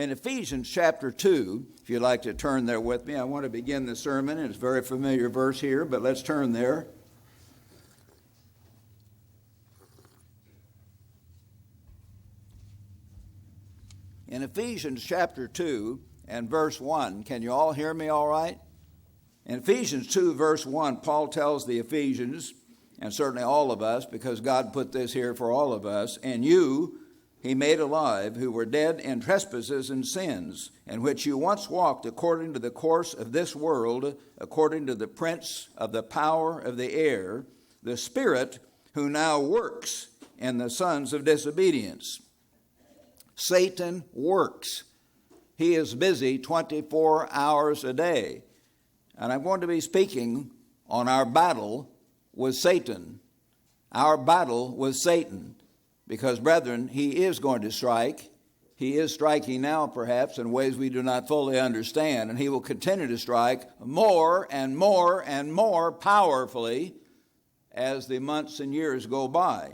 In Ephesians chapter 2, if you'd like to turn there with me, I want to begin the sermon. It's a very familiar verse here, but let's turn there. In Ephesians chapter 2 and verse 1, can you all hear me all right? In Ephesians 2 verse 1, Paul tells the Ephesians, and certainly all of us, because God put this here for all of us, and you he made alive who were dead in trespasses and sins, in which you once walked according to the course of this world, according to the prince of the power of the air, the spirit who now works in the sons of disobedience. Satan works. He is busy 24 hours a day. And I'm going to be speaking on our battle with Satan. Our battle with Satan. Because, brethren, he is going to strike. He is striking now, perhaps, in ways we do not fully understand. And he will continue to strike more and more and more powerfully as the months and years go by.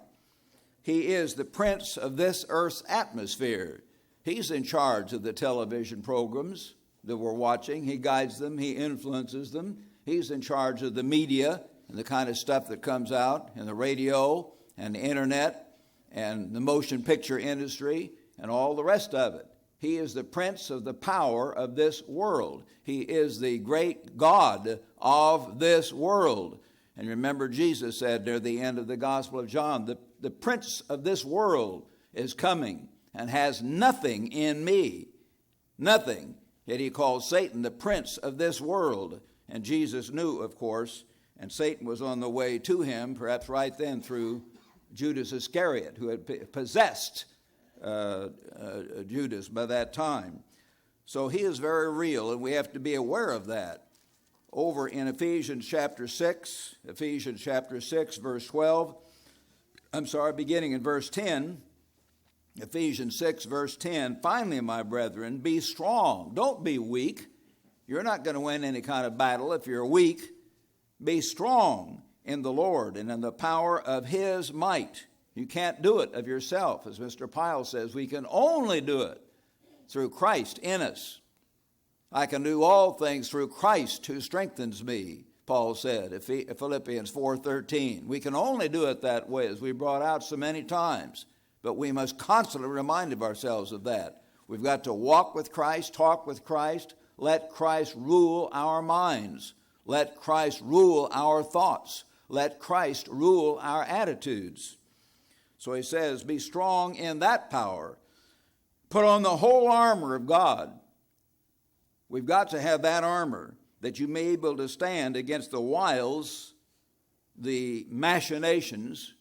He is the prince of this earth's atmosphere. He's in charge of the television programs that we're watching. He guides them. He influences them. He's in charge of the media and the kind of stuff that comes out, and the radio and the internet and the motion picture industry and all the rest of it. He is the prince of the power of this world. He is the great God of this world. And remember, Jesus said near the end of the Gospel of John, the prince of this world is coming and has nothing in me. Nothing. Yet he calls Satan the prince of this world. And Jesus knew, of course, and Satan was on the way to him, perhaps right then through Judas Iscariot, who had possessed Judas by that time. So he is very real, and we have to be aware of that. Over in Ephesians chapter 6, verse 12, beginning in verse 10, Ephesians 6, verse 10, finally, my brethren, be strong. Don't be weak. You're not going to win any kind of battle if you're weak. Be strong in the Lord and in the power of his might. You can't do it of yourself. As Mr. Pyle says, we can only do it through Christ in us. I can do all things through Christ who strengthens me, Paul said, Philippians 4:13. We can only do it that way, as we brought out so many times. But we must constantly remind ourselves of that. We've got to walk with Christ, talk with Christ, let Christ rule our minds. Let Christ rule our thoughts. Let Christ rule our attitudes. So he says, be strong in that power. Put on the whole armor of God. We've got to have that armor that you may be able to stand against the wiles, the machinations,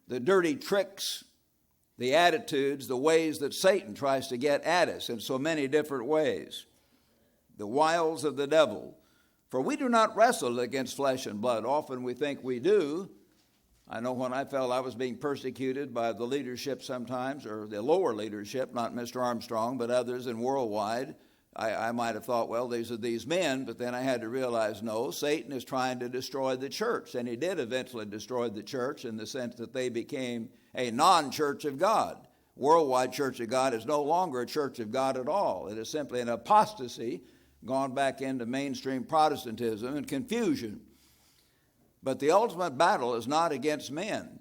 the dirty tricks, the attitudes, the ways that Satan tries to get at us in so many different ways. The wiles of the devil. For we do not wrestle against flesh and blood. Often we think we do. I know when I felt I was being persecuted by the leadership sometimes, or the lower leadership, not Mr. Armstrong, but others in worldwide, I might have thought, well, these are these men, but then I had to realize, no, Satan is trying to destroy the church, and he did eventually destroy the church in the sense that they became a non-church of God. Worldwide Church of God is no longer a church of God at all. It is simply an apostasy, gone back into mainstream Protestantism and confusion. But the ultimate battle is not against men.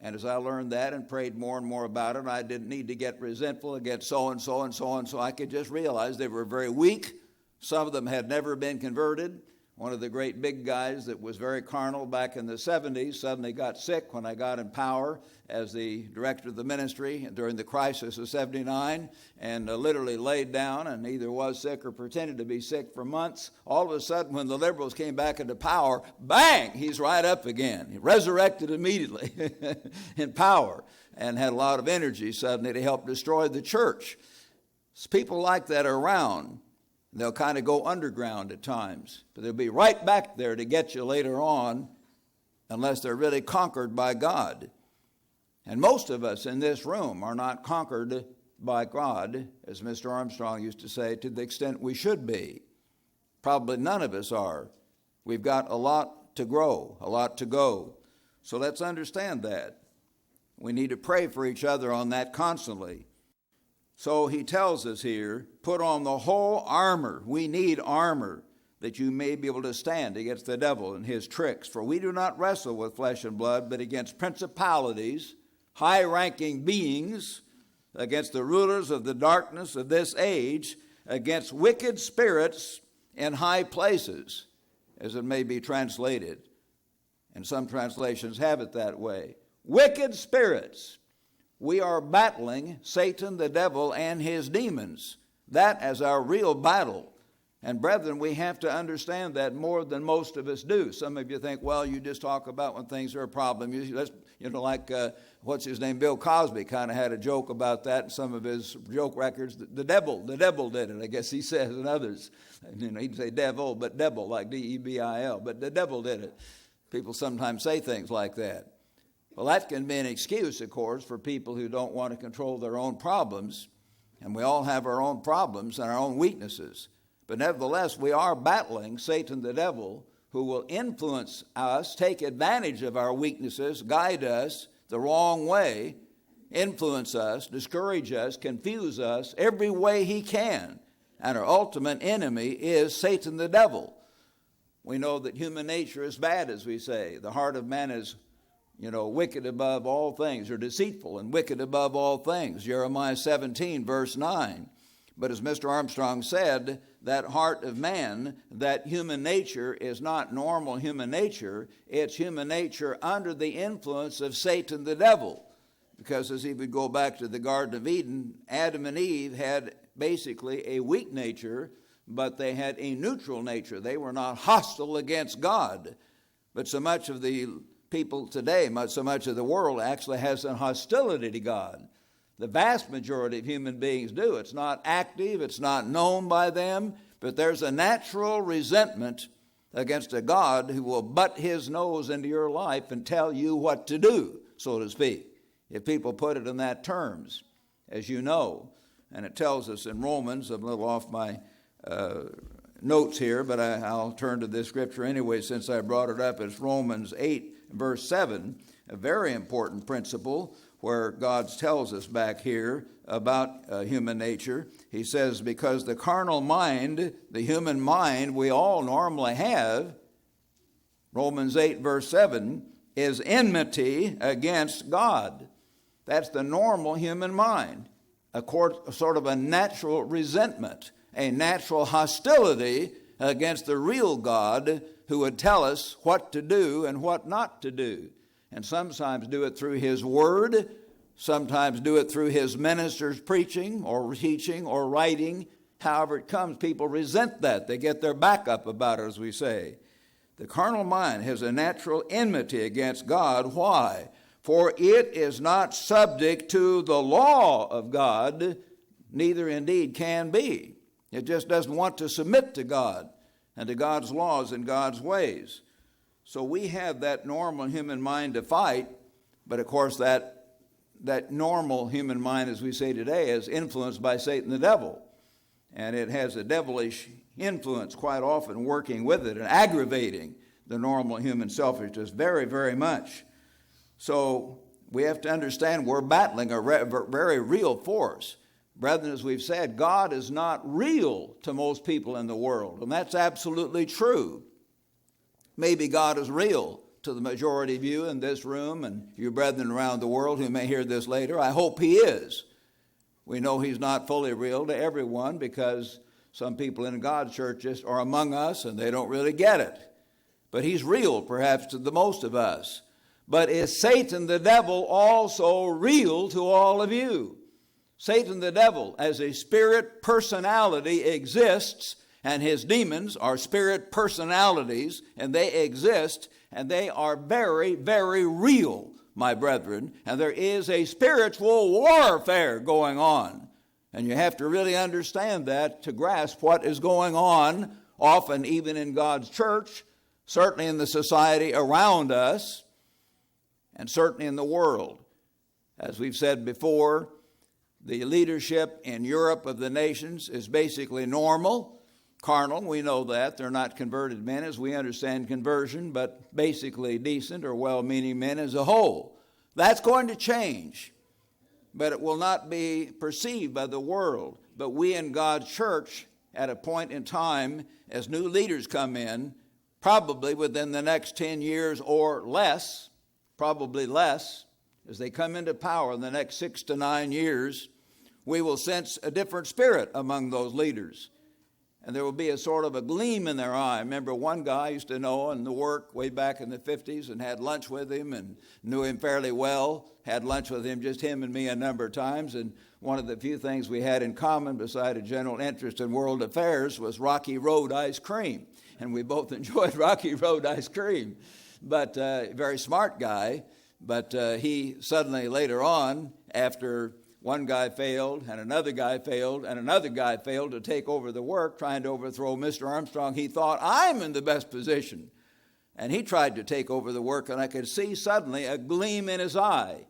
And as I learned that and prayed more and more about it, I didn't need to get resentful against so-and-so and so-and-so. I could just realize they were very weak. Some of them had never been converted. One of the great big guys that was very carnal back in the 70s suddenly got sick when I got in power as the director of the ministry during the crisis of 79, and literally laid down and either was sick or pretended to be sick for months. All of a sudden, when the liberals came back into power, bang, he's right up again. He resurrected immediately in power and had a lot of energy suddenly to help destroy the church. So people like that are around. They'll kind of go underground at times, but they'll be right back there to get you later on unless they're really conquered by God. And most of us in this room are not conquered by God, as Mr. Armstrong used to say, to the extent we should be. Probably none of us are. We've got a lot to grow, a lot to go. So let's understand that. We need to pray for each other on that constantly. So he tells us here, put on the whole armor. We need armor that you may be able to stand against the devil and his tricks. For we do not wrestle with flesh and blood, but against principalities, high-ranking beings, against the rulers of the darkness of this age, against wicked spirits in high places, as it may be translated. And some translations have it that way. Wicked spirits. We are battling Satan, the devil, and his demons. That is our real battle. And brethren, we have to understand that more than most of us do. Some of you think, well, you just talk about when things are a problem. Like what's his name? Bill Cosby kind of had a joke about that in some of his joke records. The devil did it, I guess he says, and others. He'd say devil, but devil, like D-E-B-I-L. But the devil did it. People sometimes say things like that. Well, that can be an excuse, of course, for people who don't want to control their own problems. And we all have our own problems and our own weaknesses. But nevertheless, we are battling Satan the devil, who will influence us, take advantage of our weaknesses, guide us the wrong way, influence us, discourage us, confuse us every way he can. And our ultimate enemy is Satan the devil. We know that human nature is bad, as we say. The heart of man is, wicked above all things, or deceitful and wicked above all things. Jeremiah 17, verse 9. But as Mr. Armstrong said, that heart of man, that human nature is not normal human nature. It's human nature under the influence of Satan the devil. Because as he would go back to the Garden of Eden, Adam and Eve had basically a weak nature, but they had a neutral nature. They were not hostile against God. But so much of the people today, so much of the world actually has a hostility to God. The vast majority of human beings do. It's not active, it's not known by them, but there's a natural resentment against a God who will butt his nose into your life and tell you what to do, so to speak, if people put it in that terms, as you know. And it tells us in Romans, I'm a little off my notes here, but I'll turn to this scripture anyway since I brought it up. It's Romans 8, verse 7, a very important principle where God tells us back here about human nature. He says, because the carnal mind, the human mind we all normally have, Romans 8, verse 7, is enmity against God. That's the normal human mind, a sort of a natural resentment, a natural hostility against the real God who would tell us what to do and what not to do. And sometimes do it through his word, sometimes do it through his ministers preaching or teaching or writing. However it comes, people resent that. They get their back up about it, as we say. The carnal mind has a natural enmity against God. Why? For it is not subject to the law of God, neither indeed can be. It just doesn't want to submit to God and to God's laws and God's ways. So we have that normal human mind to fight, but of course that normal human mind, as we say today, is influenced by Satan the devil. And it has a devilish influence quite often working with it and aggravating the normal human selfishness very, very much. So we have to understand we're battling a very real force. Brethren, as we've said, God is not real to most people in the world, and that's absolutely true. Maybe God is real to the majority of you in this room and your brethren around the world who may hear this later. I hope he is. We know he's not fully real to everyone because some people in God's church just are among us and they don't really get it. But he's real perhaps to the most of us. But is Satan the devil also real to all of you? Satan the devil as a spirit personality exists, and his demons are spirit personalities, and they exist, and they are very, very real, my brethren. And there is a spiritual warfare going on. And you have to really understand that to grasp what is going on, often even in God's church, certainly in the society around us, and certainly in the world. As we've said before, the leadership in Europe of the nations is basically normal. Carnal, we know that. They're not converted men as we understand conversion, but basically decent or well-meaning men as a whole. That's going to change. but it will not be perceived by the world. But we in God's church, at a point in time, as new leaders come in, probably within the next 10 years or less, probably less, as they come into power in the next 6 to 9 years, we will sense a different spirit among those leaders. And there will be a sort of a gleam in their eye. I remember one guy I used to know in the work way back in the 50s and had lunch with him and knew him fairly well, had lunch with him, just him and me a number of times. And one of the few things we had in common beside a general interest in world affairs was Rocky Road ice cream. And we both enjoyed Rocky Road ice cream. But very smart guy. But he suddenly later on, after one guy failed, and another guy failed, and another guy failed to take over the work, trying to overthrow Mr. Armstrong. He thought, I'm in the best position. And he tried to take over the work, and I could see suddenly a gleam in his eye.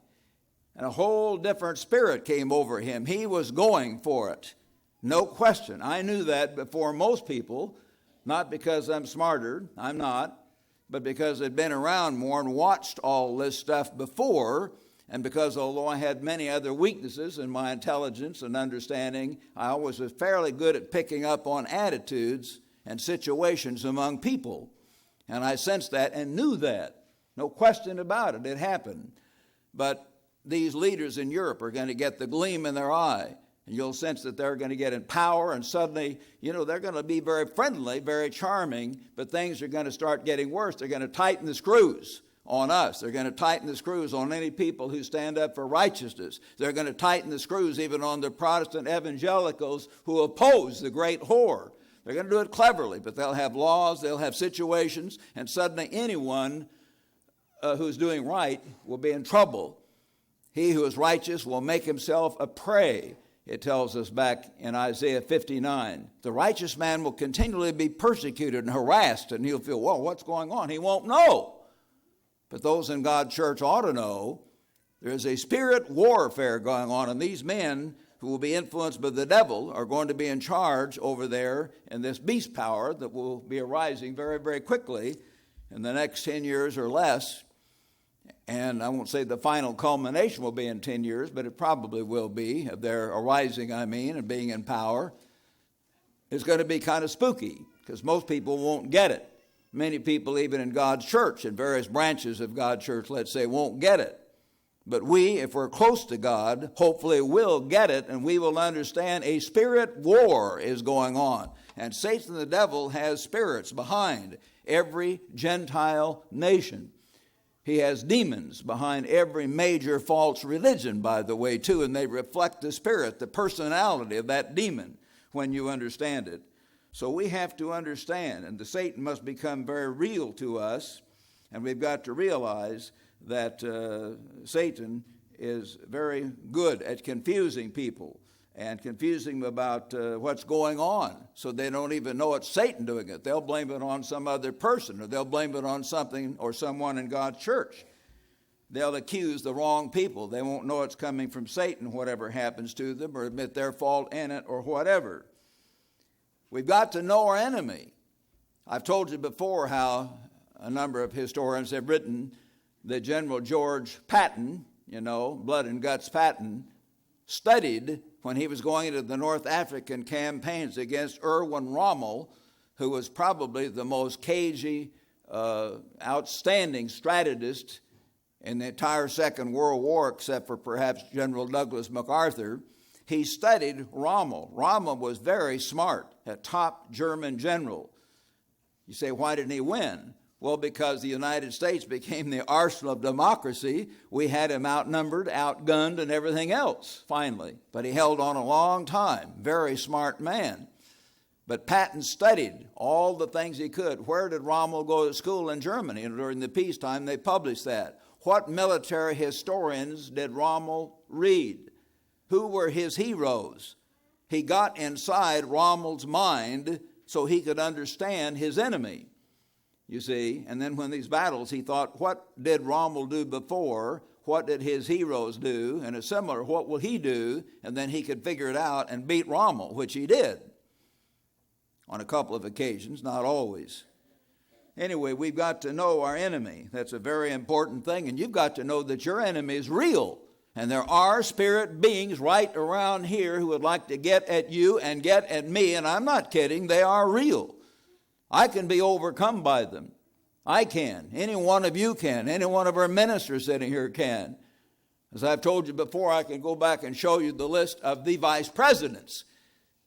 And a whole different spirit came over him. He was going for it. No question. I knew that before most people, not because I'm smarter, I'm not, but because I'd been around more and watched all this stuff before. And because although I had many other weaknesses in my intelligence and understanding, I always was fairly good at picking up on attitudes and situations among people. And I sensed that and knew that. No question about it. It happened. But these leaders in Europe are going to get the gleam in their eye. And you'll sense that they're going to get in power, and suddenly, they're going to be very friendly, very charming, but things are going to start getting worse. They're going to tighten the screws on us. They're going to tighten the screws on any people who stand up for righteousness. They're going to tighten the screws even on the Protestant evangelicals who oppose the great whore. They're going to do it cleverly, but they'll have laws, they'll have situations, and suddenly anyone who's doing right will be in trouble. He who is righteous will make himself a prey. It tells us back in Isaiah 59. The righteous man will continually be persecuted and harassed, and he'll feel, well, what's going on? He won't know. But those in God's church ought to know there is a spirit warfare going on, and these men who will be influenced by the devil are going to be in charge over there in this beast power that will be arising very, very quickly in the next 10 years or less. And I won't say the final culmination will be in 10 years, but it probably will be, of their arising, and being in power. It's going to be kind of spooky because most people won't get it. Many people, even in God's church, in various branches of God's church, let's say, won't get it. But we, if we're close to God, hopefully will get it, and we will understand a spirit war is going on. And Satan the devil has spirits behind every Gentile nation. He has demons behind every major false religion, by the way, too, and they reflect the spirit, the personality of that demon when you understand it. So we have to understand, and the Satan must become very real to us, and we've got to realize that Satan is very good at confusing people and confusing them about what's going on, so they don't even know it's Satan doing it. They'll blame it on some other person, or they'll blame it on something or someone in God's church. They'll accuse the wrong people. They won't know it's coming from Satan, whatever happens to them, or admit their fault in it, or whatever. We've got to know our enemy. I've told you before how a number of historians have written that General George Patton, Blood and Guts Patton, studied when he was going into the North African campaigns against Erwin Rommel, who was probably the most cagey, outstanding strategist in the entire Second World War, except for perhaps General Douglas MacArthur. He studied Rommel. Rommel was very smart, a top German general. You say, why didn't he win? Well, because the United States became the arsenal of democracy. We had him outnumbered, outgunned, and everything else, finally. But he held on a long time. Very smart man. But Patton studied all the things he could. Where did Rommel go to school in Germany? And during the peacetime, they published that. What military historians did Rommel read? Who were his heroes? He got inside Rommel's mind so he could understand his enemy, you see. And then when these battles, he thought, what did Rommel do before? What did his heroes do? And a similar, what will he do? And then he could figure it out and beat Rommel, which he did on a couple of occasions, not always. Anyway, we've got to know our enemy. That's a very important thing. And you've got to know that your enemy is real. And there are spirit beings right around here who would like to get at you and get at me, and I'm not kidding, they are real. I can be overcome by them. I can. Any one of you can. Any one of our ministers sitting here can. As I've told you before, I can go back and show you the list of the vice presidents.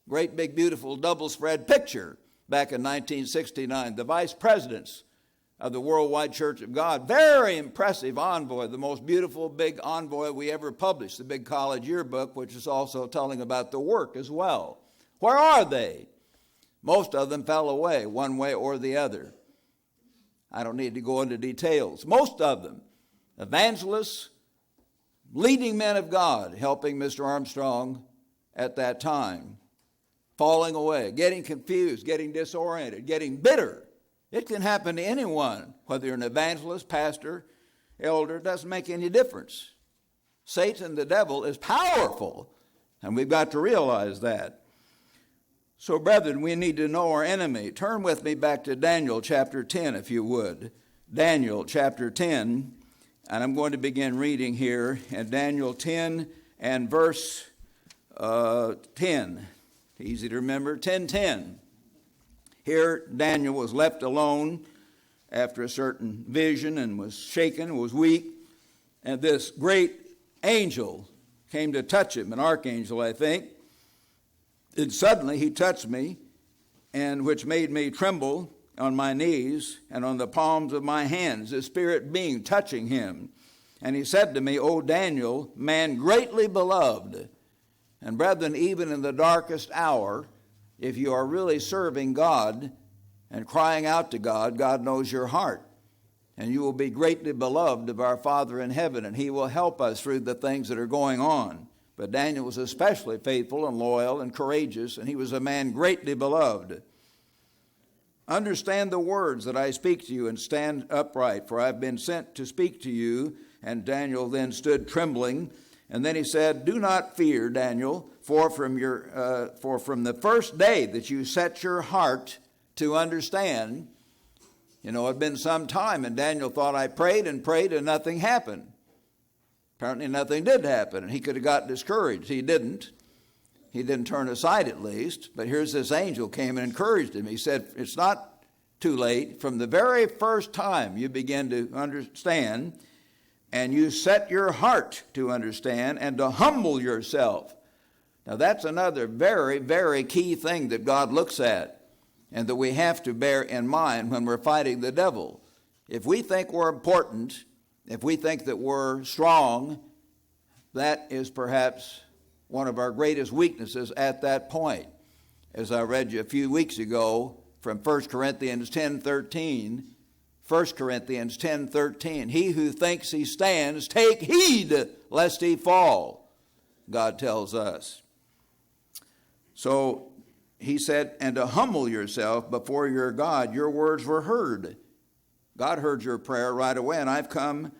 Great big beautiful double spread picture back in 1969. The vice presidents of the Worldwide Church of God. Very impressive envoy, the most beautiful big envoy we ever published, the big college yearbook, which is also telling about the work as well. Where are they? Most of them fell away one way or the other. I don't need to go into details. Most of them, evangelists, leading men of God, helping Mr. Armstrong at that time, falling away, getting confused, getting disoriented, getting bitter. It can happen to anyone, whether you're an evangelist, pastor, elder, it doesn't make any difference. Satan, the devil, is powerful, and we've got to realize that. So, brethren, we need to know our enemy. Turn with me back to Daniel chapter 10, if you would. Daniel chapter 10, and I'm going to begin reading here in Daniel 10 and verse 10. Easy to remember, 10:10. Here Daniel was left alone after a certain vision and was shaken, was weak, and this great angel came to touch him, an archangel, I think. And suddenly he touched me, and which made me tremble on my knees and on the palms of my hands, the spirit being touching him. And he said to me, O Daniel, man greatly beloved. And brethren, even in the darkest hour, if you are really serving God and crying out to God, God knows your heart. And you will be greatly beloved of our Father in heaven, and he will help us through the things that are going on. But Daniel was especially faithful and loyal and courageous, and he was a man greatly beloved. Understand the words that I speak to you and stand upright, for I have been sent to speak to you. And Daniel then stood trembling. And then he said, do not fear, Daniel, for from the first day that you set your heart to understand, it had been some time, and Daniel thought, I prayed and prayed and nothing happened. Apparently nothing did happen, and he could have got discouraged. He didn't. He didn't turn aside at least, but here's this angel came and encouraged him. He said, it's not too late. From the very first time you begin to understand, and you set your heart to understand and to humble yourself. Now that's another very, very key thing that God looks at and that we have to bear in mind when we're fighting the devil. If we think we're important, if we think that we're strong, that is perhaps one of our greatest weaknesses at that point. As I read you a few weeks ago from 1 Corinthians 10:13, 1 Corinthians 10:13, he who thinks he stands, take heed lest he fall, God tells us. So he said, and to humble yourself before your God, your words were heard. God heard your prayer right away, and I've come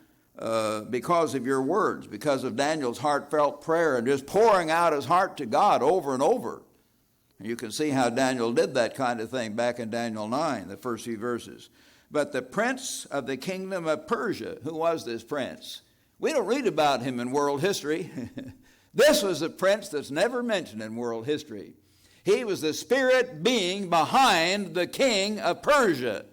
because of your words, because of Daniel's heartfelt prayer and just pouring out his heart to God over and over. And you can see how Daniel did that kind of thing back in Daniel 9, the first few verses. But the prince of the kingdom of Persia, who was this prince? We don't read about him in world history. This was a prince that's never mentioned in world history. He was the spirit being behind the king of Persia.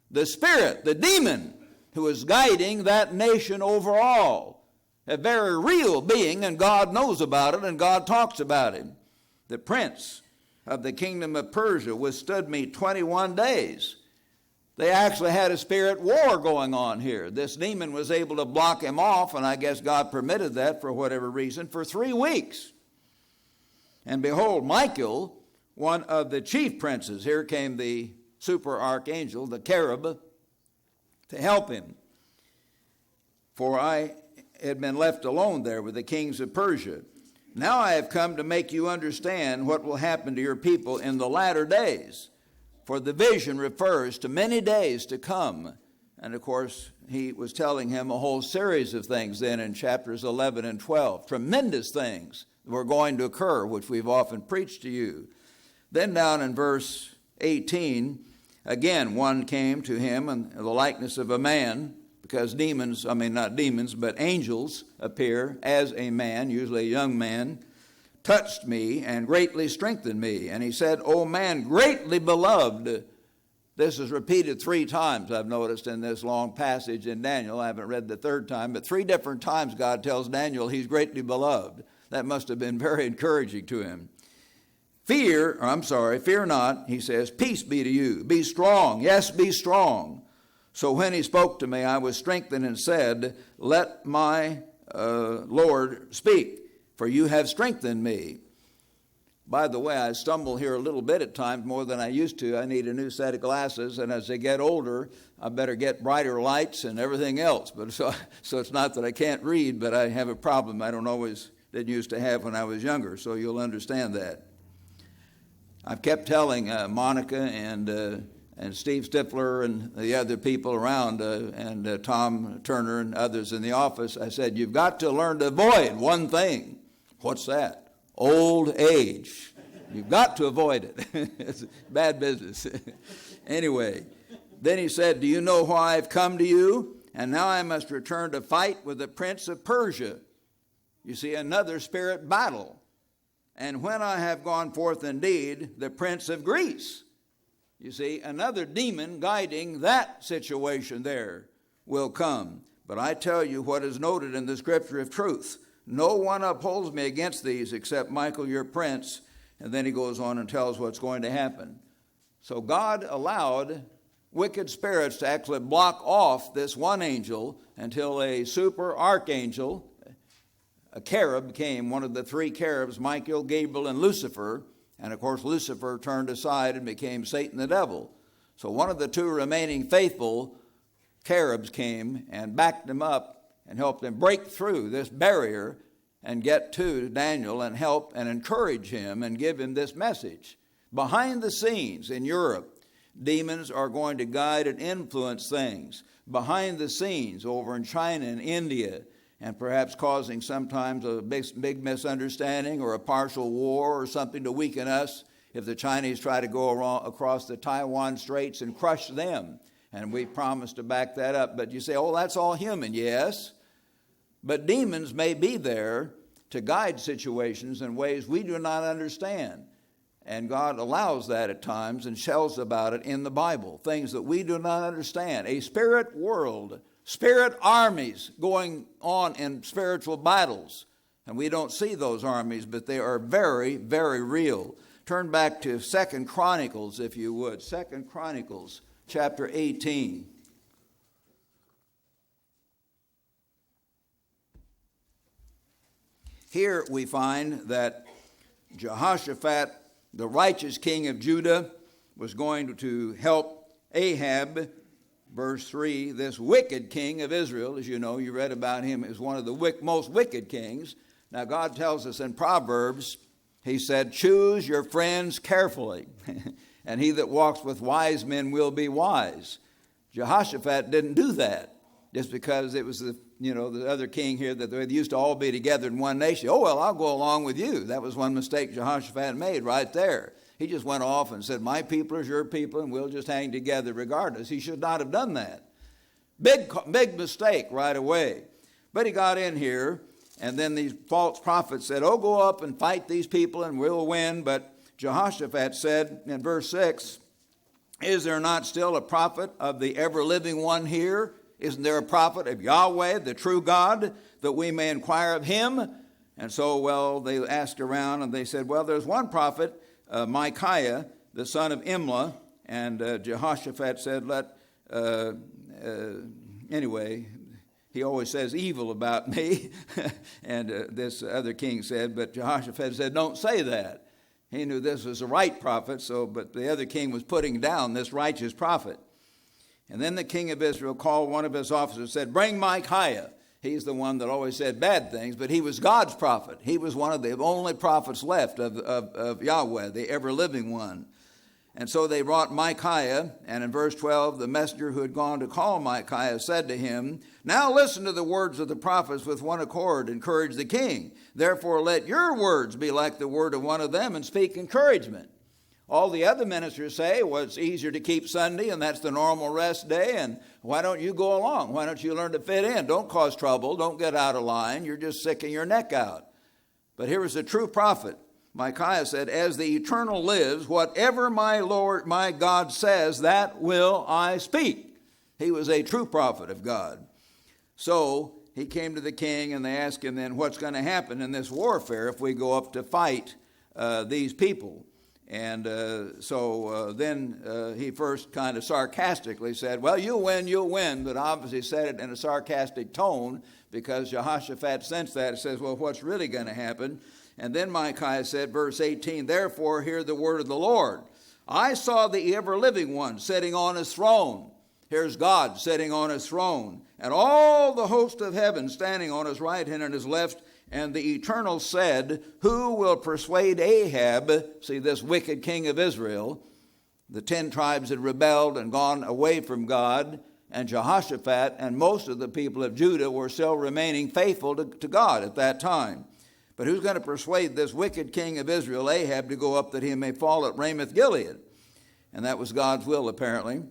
The spirit, the demon, who was guiding that nation overall. A very real being, and God knows about it, and God talks about him. The prince of the kingdom of Persia withstood me 21 days. They actually had a spirit war going on here. This demon was able to block him off, and I guess God permitted that for whatever reason, for 3 weeks. And behold, Michael, one of the chief princes, here came the super archangel, the cherub, to help him. For I had been left alone there with the kings of Persia. Now I have come to make you understand what will happen to your people in the latter days. For the vision refers to many days to come. And of course, he was telling him a whole series of things then in chapters 11 and 12. Tremendous things were going to occur, which we've often preached to you. Then down in verse 18, again one came to him in the likeness of a man, because not demons, but angels appear as a man, usually a young man, touched me and greatly strengthened me. And he said, O man, greatly beloved. This is repeated 3 times, I've noticed, in this long passage in Daniel. I haven't read the 3rd time, but 3 different times God tells Daniel he's greatly beloved. That must have been very encouraging to him. Fear not, he says, peace be to you. Be strong, yes, be strong. So when he spoke to me, I was strengthened and said, let my Lord speak, for you have strengthened me. By the way, I stumble here a little bit at times, more than I used to. I need a new set of glasses, and as I get older, I better get brighter lights and everything else. But so it's not that I can't read, but I have a problem I didn't used to have when I was younger, so you'll understand that. I've kept telling Monica and Steve Stifler and the other people around, and Tom Turner and others in the office, I said, you've got to learn to avoid one thing. What's that? Old age. You've got to avoid it. It's bad business. Anyway, then he said, do you know why I've come to you? And now I must return to fight with the prince of Persia. You see, another spirit battle. And when I have gone forth indeed, the prince of Greece. You see, another demon guiding that situation there will come. But I tell you what is noted in the scripture of truth. No one upholds me against these except Michael, your prince. And then he goes on and tells what's going to happen. So God allowed wicked spirits to actually block off this one angel until a super archangel, a cherub, came, one of the 3 cherubs, Michael, Gabriel, and Lucifer. And of course, Lucifer turned aside and became Satan the devil. So one of the 2 remaining faithful cherubs came and backed him up and helped him break through this barrier and get to Daniel and help and encourage him and give him this message. Behind the scenes in Europe, demons are going to guide and influence things. Behind the scenes over in China and India, and perhaps causing sometimes a big misunderstanding or a partial war or something to weaken us if the Chinese try to go across the Taiwan Straits and crush them. And we promise to back that up. But you say, oh, that's all human. Yes. But demons may be there to guide situations in ways we do not understand. And God allows that at times and tells about it in the Bible. Things that we do not understand. A spirit world, spirit armies going on in spiritual battles. And we don't see those armies, but they are very, very real. Turn back to 2 Chronicles, if you would. 2 Chronicles, chapter 18. Here we find that Jehoshaphat, the righteous king of Judah, was going to help Ahab, verse 3, this wicked king of Israel. As you know, you read about him as one of the most wicked kings. Now God tells us in Proverbs, he said, choose your friends carefully, and he that walks with wise men will be wise. Jehoshaphat didn't do that just because it was the other king here that they used to all be together in one nation. Oh, well, I'll go along with you. That was one mistake Jehoshaphat made right there. He just went off and said, my people is your people, and we'll just hang together regardless. He should not have done that. Big mistake right away. But he got in here, and then these false prophets said, oh, go up and fight these people, and we'll win. But Jehoshaphat said in verse 6, is there not still a prophet of the ever-living one here? Isn't there a prophet of Yahweh, the true God, that we may inquire of him? And so, they asked around, and they said, there's one prophet, Micaiah, the son of Imlah. And Jehoshaphat said, anyway, he always says evil about me. And this other king said, but Jehoshaphat said, don't say that. He knew this was the right prophet, but the other king was putting down this righteous prophet. And then the king of Israel called one of his officers and said, bring Micaiah. He's the one that always said bad things, but he was God's prophet. He was one of the only prophets left of Yahweh, the ever-living one. And so they brought Micaiah, and in verse 12, the messenger who had gone to call Micaiah said to him, now listen to the words of the prophets with one accord, encourage the king. Therefore let your words be like the word of one of them and speak encouragement. All the other ministers say, well, it's easier to keep Sunday, and that's the normal rest day, and why don't you go along? Why don't you learn to fit in? Don't cause trouble. Don't get out of line. You're just sticking your neck out. But here was a true prophet. Micaiah said, as the Eternal lives, whatever my Lord, my God says, that will I speak. He was a true prophet of God. So he came to the king, and they asked him then, what's going to happen in this warfare if we go up to fight these people? And then he first kind of sarcastically said, well, you'll win, but obviously said it in a sarcastic tone because Jehoshaphat sensed that. It says, well, what's really going to happen? And then Micaiah said, verse 18, therefore hear the word of the Lord. I saw the ever-living one sitting on his throne. Here's God sitting on his throne, and all the host of heaven standing on his right hand and his left. And the Eternal said, who will persuade Ahab, see this wicked king of Israel, the 10 tribes had rebelled and gone away from God, and Jehoshaphat and most of the people of Judah were still remaining faithful to God at that time. But who's going to persuade this wicked king of Israel, Ahab, to go up that he may fall at Ramoth Gilead? And that was God's will, apparently.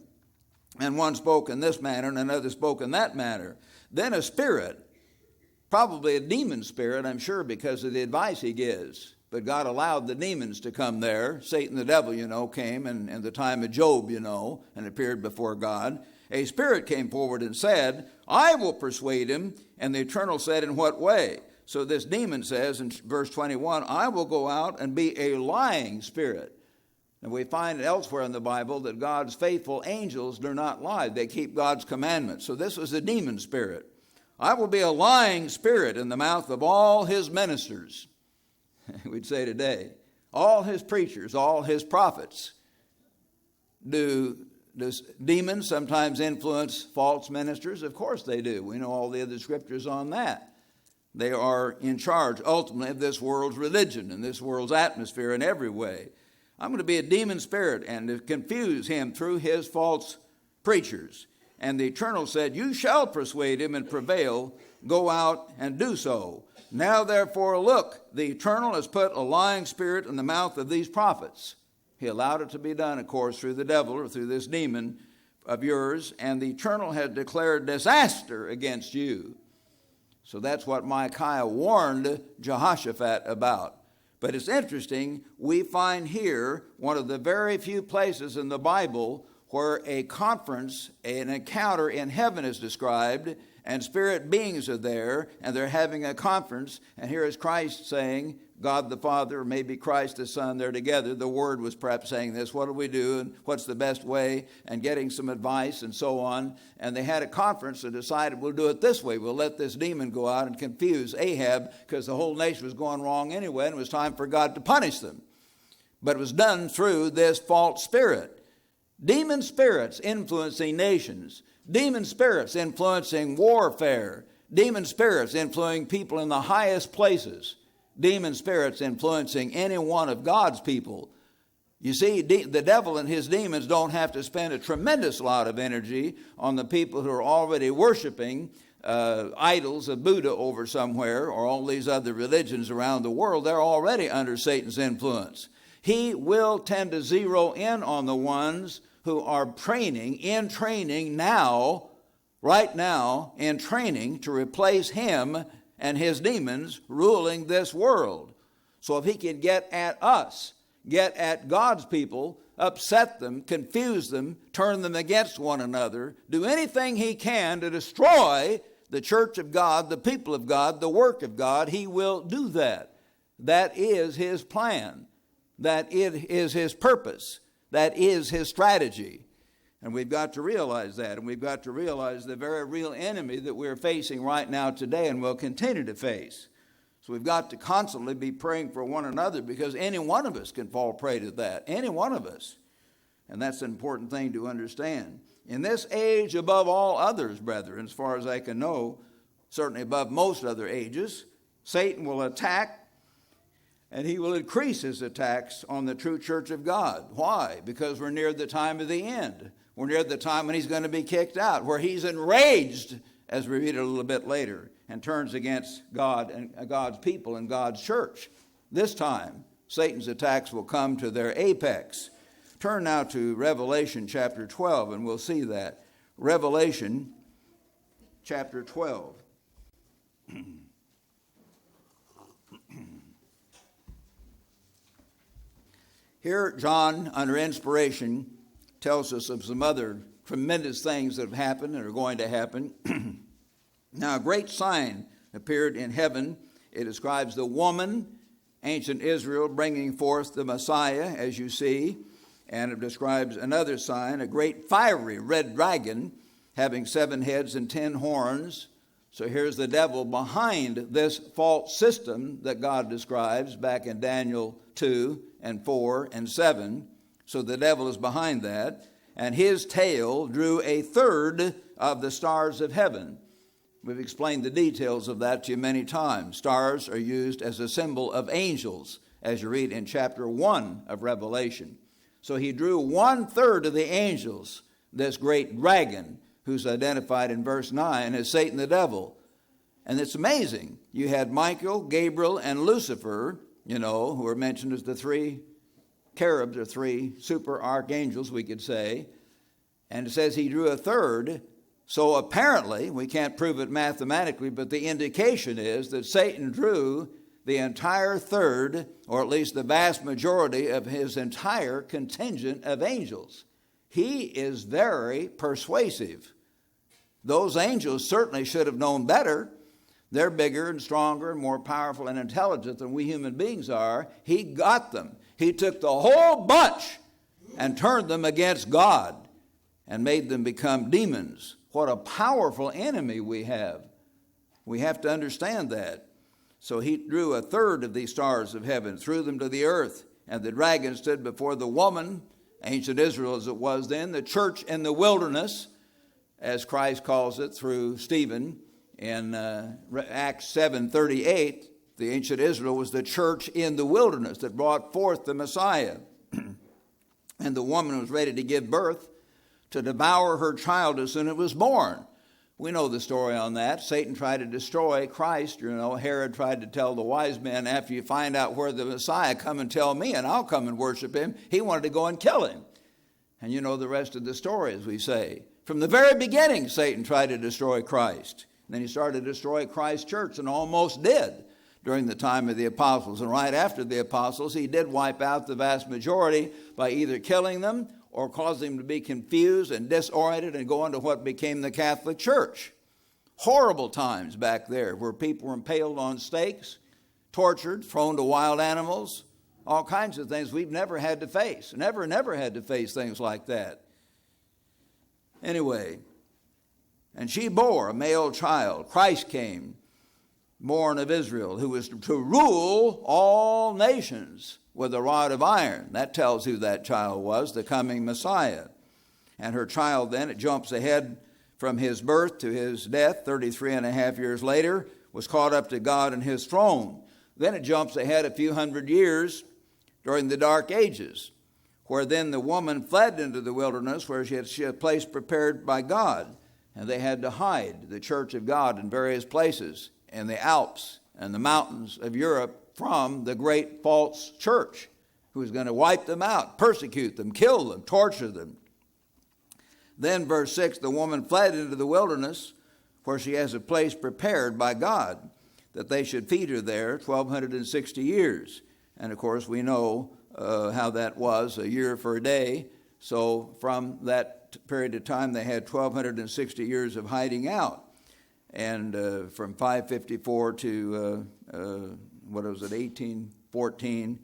And one spoke in this manner, and another spoke in that manner. Then a spirit, probably a demon spirit, I'm sure, because of the advice he gives. But God allowed the demons to come there. Satan the devil, came in the time of Job, and appeared before God. A spirit came forward and said, I will persuade him. And the Eternal said, in what way? So this demon says in verse 21, I will go out and be a lying spirit. And we find elsewhere in the Bible that God's faithful angels do not lie. They keep God's commandments. So this was a demon spirit. I will be a lying spirit in the mouth of all his ministers. We'd say today, all his preachers, all his prophets. Do demons sometimes influence false ministers? Of course they do. We know all the other scriptures on that. They are in charge, ultimately, of this world's religion and this world's atmosphere in every way. I'm going to be a demon spirit and to confuse him through his false preachers. And the Eternal said, you shall persuade him and prevail. Go out and do so. Now, therefore, look, the Eternal has put a lying spirit in the mouth of these prophets. He allowed it to be done, of course, through the devil or through this demon of yours. And the Eternal had declared disaster against you. So that's what Micaiah warned Jehoshaphat about. But it's interesting, we find here one of the very few places in the Bible where a conference, an encounter in heaven is described, and spirit beings are there, and they're having a conference, and here is Christ saying, God the Father, or maybe Christ the Son, they're together. The Word was perhaps saying this, what do we do, and what's the best way, and getting some advice, and so on. And they had a conference and decided, we'll do it this way. We'll let this demon go out and confuse Ahab, because the whole nation was going wrong anyway, and it was time for God to punish them. But it was done through this false spirit. Demon spirits influencing nations. Demon spirits influencing warfare. Demon spirits influencing people in the highest places. Demon spirits influencing any one of God's people. You see, the devil and his demons don't have to spend a tremendous lot of energy on the people who are already worshiping idols of Buddha over somewhere, or all these other religions around the world. They're already under Satan's influence. He will tend to zero in on the ones who are in training now, right now, in training to replace him and his demons ruling this world. So if he can get at us, get at God's people, upset them, confuse them, turn them against one another, do anything he can to destroy the church of God, the people of God, the work of God, he will do that. That is his plan. That is his purpose. That is his strategy. And we've got to realize that. And we've got to realize the very real enemy that we're facing right now today and will continue to face. So we've got to constantly be praying for one another, because any one of us can fall prey to that. Any one of us. And that's an important thing to understand. In this age above all others, brethren, as far as I can know, certainly above most other ages, Satan will attack, and he will increase his attacks on the true church of God. Why? Because we're near the time of the end. We're near the time when he's going to be kicked out, where he's enraged, as we read it a little bit later, and turns against God and God's people and God's church. This time, Satan's attacks will come to their apex. Turn now to Revelation chapter 12, and we'll see that. Revelation chapter 12. Here, John, under inspiration, tells us of some other tremendous things that have happened and are going to happen. Now, a great sign appeared in heaven. It describes the woman, ancient Israel, bringing forth the Messiah, as you see. And it describes another sign, a great fiery red dragon, having 7 heads and 10 horns. So here's the devil behind this false system that God describes back in Daniel 2 and 4 and 7. So the devil is behind that. And his tail drew 1/3 of the stars of heaven. We've explained the details of that to you many times. Stars are used as a symbol of angels, as you read in chapter 1 of Revelation. So he drew 1/3 of the angels, this great dragon, who's identified in verse 9 as Satan the devil. And it's amazing. You had Michael, Gabriel, and Lucifer, who are mentioned as the 3 cherubs, or 3 super archangels, we could say. And it says he drew 1/3. So apparently, we can't prove it mathematically, but the indication is that Satan drew the entire 1/3, or at least the vast majority of his entire contingent of angels. He is very persuasive. Those angels certainly should have known better. They're bigger and stronger and more powerful and intelligent than we human beings are. He got them. He took the whole bunch and turned them against God and made them become demons. What a powerful enemy we have. We have to understand that. So he drew 1/3 of these stars of heaven, threw them to the earth, and the dragon stood before the woman, ancient Israel as it was then, the church in the wilderness, as Christ calls it through Stephen in Acts 7:38. The ancient Israel was the church in the wilderness that brought forth the Messiah. And the woman was ready to give birth, to devour her child as soon as it was born. We know the story on that. Satan tried to destroy Christ. Herod tried to tell the wise men, after you find out where the Messiah, come and tell me and I'll come and worship him. He wanted to go and kill him. And you know the rest of the story, as we say. From the very beginning, Satan tried to destroy Christ. And then he started to destroy Christ's church and almost did during the time of the apostles. And right after the apostles, he did wipe out the vast majority by either killing them or causing them to be confused and disoriented and go into what became the Catholic Church. Horrible times back there where people were impaled on stakes, tortured, thrown to wild animals, all kinds of things we've never had to face. Never had to face things like that. Anyway, and she bore a male child. Christ came, born of Israel, who was to rule all nations with a rod of iron. That tells who that child was, the coming Messiah. And her child then, it jumps ahead from his birth to his death, 33 and a half years later, was caught up to God and his throne. Then it jumps ahead a few hundred years during the Dark Ages, where then the woman fled into the wilderness where she had a place prepared by God. And they had to hide the church of God in various places in the Alps and the mountains of Europe from the great false church who was going to wipe them out, persecute them, kill them, torture them. Then verse 6, the woman fled into the wilderness where she has a place prepared by God that they should feed her there 1,260 years. And of course we know how that was, a year for a day. So from that period of time they had 1,260 years of hiding out. And from 554 to 1814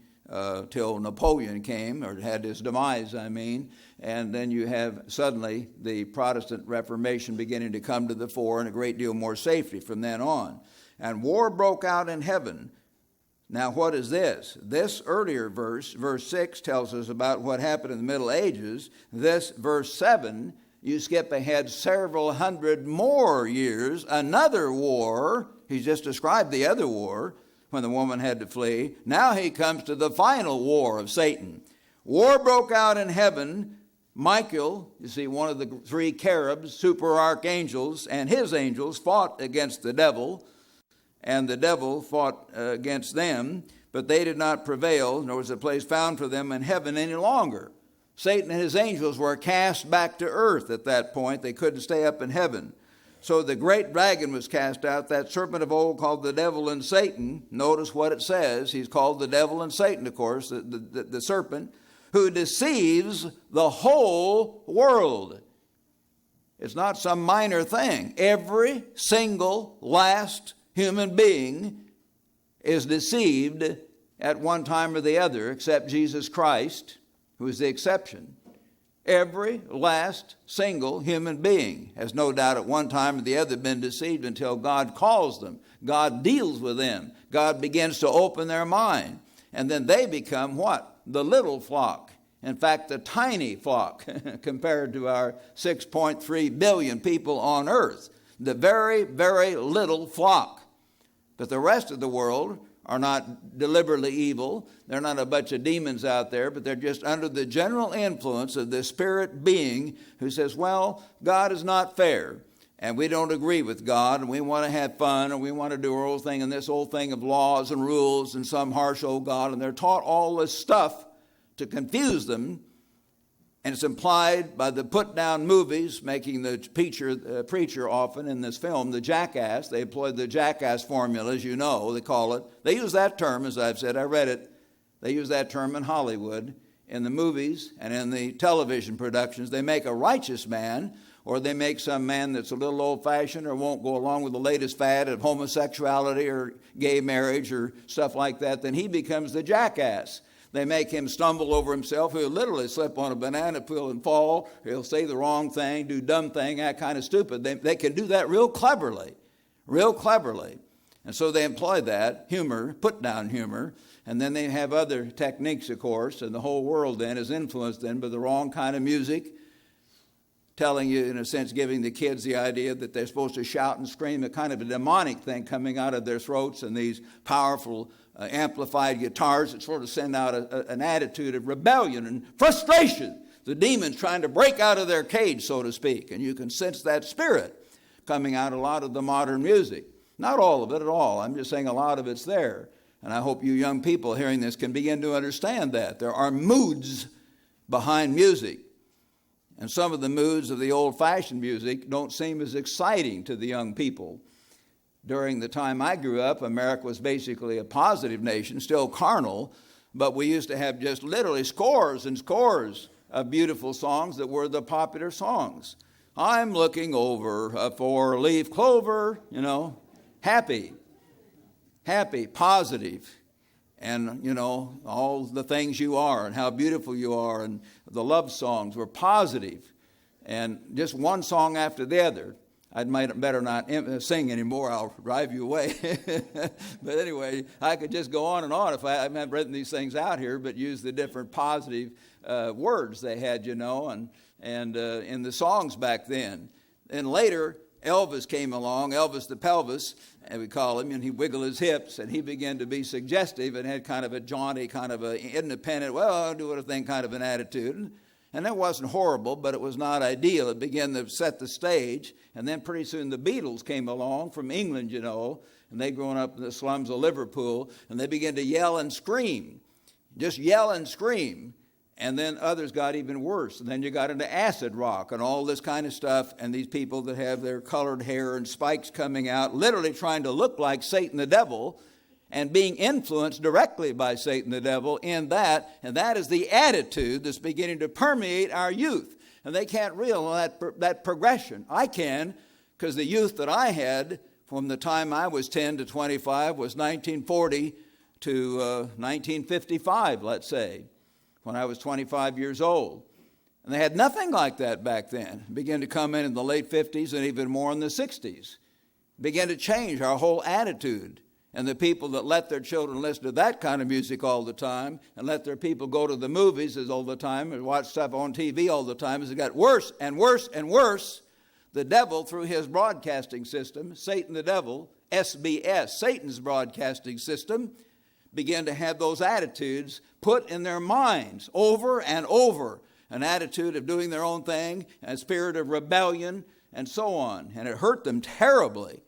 till Napoleon came, or had his demise, and then you have suddenly the Protestant Reformation beginning to come to the fore, and a great deal more safety from then on. And war broke out in heaven. Now what is this? This earlier verse 6, tells us about what happened in the Middle Ages. This verse 7, you skip ahead several hundred more years, another war. He's just described the other war, when the woman had to flee. Now he comes to the final war of Satan. War broke out in heaven. Michael, you see, one of the 3 cherubs, super archangels, and his angels fought against the devil, and the devil fought against them. but they did not prevail, nor was a place found for them in heaven any longer. Satan and his angels were cast back to earth at that point. They couldn't stay up in heaven. So the great dragon was cast out, that serpent of old called the devil and Satan. Notice what it says. He's called the devil and Satan, of course, the serpent, who deceives the whole world. It's not some minor thing. Every single last human being is deceived at one time or the other, except Jesus Christ, who is the exception. Every last single human being has no doubt at one time or the other been deceived until God calls them. God deals with them. God begins to open their mind. And then they become what? The little flock. In fact, the tiny flock compared to our 6.3 billion people on earth. The very, very little flock. But the rest of the world are not deliberately evil. They're not a bunch of demons out there, but they're just under the general influence of the spirit being who says, well, God is not fair, and we don't agree with God, and we want to have fun, and we want to do our own thing, and this old thing of laws and rules and some harsh old God, and they're taught all this stuff to confuse them. And it's implied by the put-down movies, making the preacher often in this film, the jackass. They employed the jackass formula, as you know, they call it. They use that term, as I've said, I read it. They use that term in Hollywood, in the movies and in the television productions. They make a righteous man, or they make some man that's a little old-fashioned or won't go along with the latest fad of homosexuality or gay marriage or stuff like that. Then he becomes the jackass. They make him stumble over himself. He'll literally slip on a banana peel and fall. He'll say the wrong thing, do dumb thing, act kind of stupid. They can do that real cleverly. And so they employ that humor, put-down humor. And then they have other techniques, of course. And the whole world then is influenced then by the wrong kind of music, telling you, in a sense, giving the kids the idea that they're supposed to shout and scream, a kind of a demonic thing coming out of their throats, and these powerful amplified guitars that sort of send out an attitude of rebellion and frustration. The demons trying to break out of their cage, so to speak. And you can sense that spirit coming out a lot of the modern music. Not all of it at all. I'm just saying a lot of it's there. And I hope you young people hearing this can begin to understand that. There are moods behind music. And some of the moods of the old-fashioned music don't seem as exciting to the young people. During the time I grew up, America was basically a positive nation, still carnal, but we used to have just literally scores and scores of beautiful songs that were the popular songs. I'm looking over a four-leaf clover, happy, positive, and, all the things you are and how beautiful you are, and the love songs were positive, and just one song after the other. I'd better not sing anymore. I'll drive you away. But anyway, I could just go on and on if I haven't written these things out here, but use the different positive words they had, and in the songs back then. And later, Elvis came along, Elvis the Pelvis, and we call him, and he wiggled his hips, and he began to be suggestive and had kind of a jaunty, kind of an independent, well, I'll do a thing kind of an attitude. And that wasn't horrible, but it was not ideal. It began to set the stage. And then pretty soon the Beatles came along from England, and they'd grown up in the slums of Liverpool, and they began to yell and scream. Just yell and scream. And then others got even worse. And then you got into acid rock and all this kind of stuff, and these people that have their colored hair and spikes coming out, literally trying to look like Satan the devil, and being influenced directly by Satan the devil in that, and that is the attitude that's beginning to permeate our youth. And they can't realize that progression. I can, because the youth that I had from the time I was 10 to 25 was 1940 to 1955, let's say, when I was 25 years old. And they had nothing like that back then. It began to come in the late 50s and even more in the 60s. It began to change our whole attitude. And the people that let their children listen to that kind of music all the time and let their people go to the movies all the time and watch stuff on TV all the time, as it got worse and worse and worse, the devil, through his broadcasting system, Satan the devil, SBS, Satan's broadcasting system, began to have those attitudes put in their minds over and over, an attitude of doing their own thing, a spirit of rebellion, and so on. And it hurt them terribly.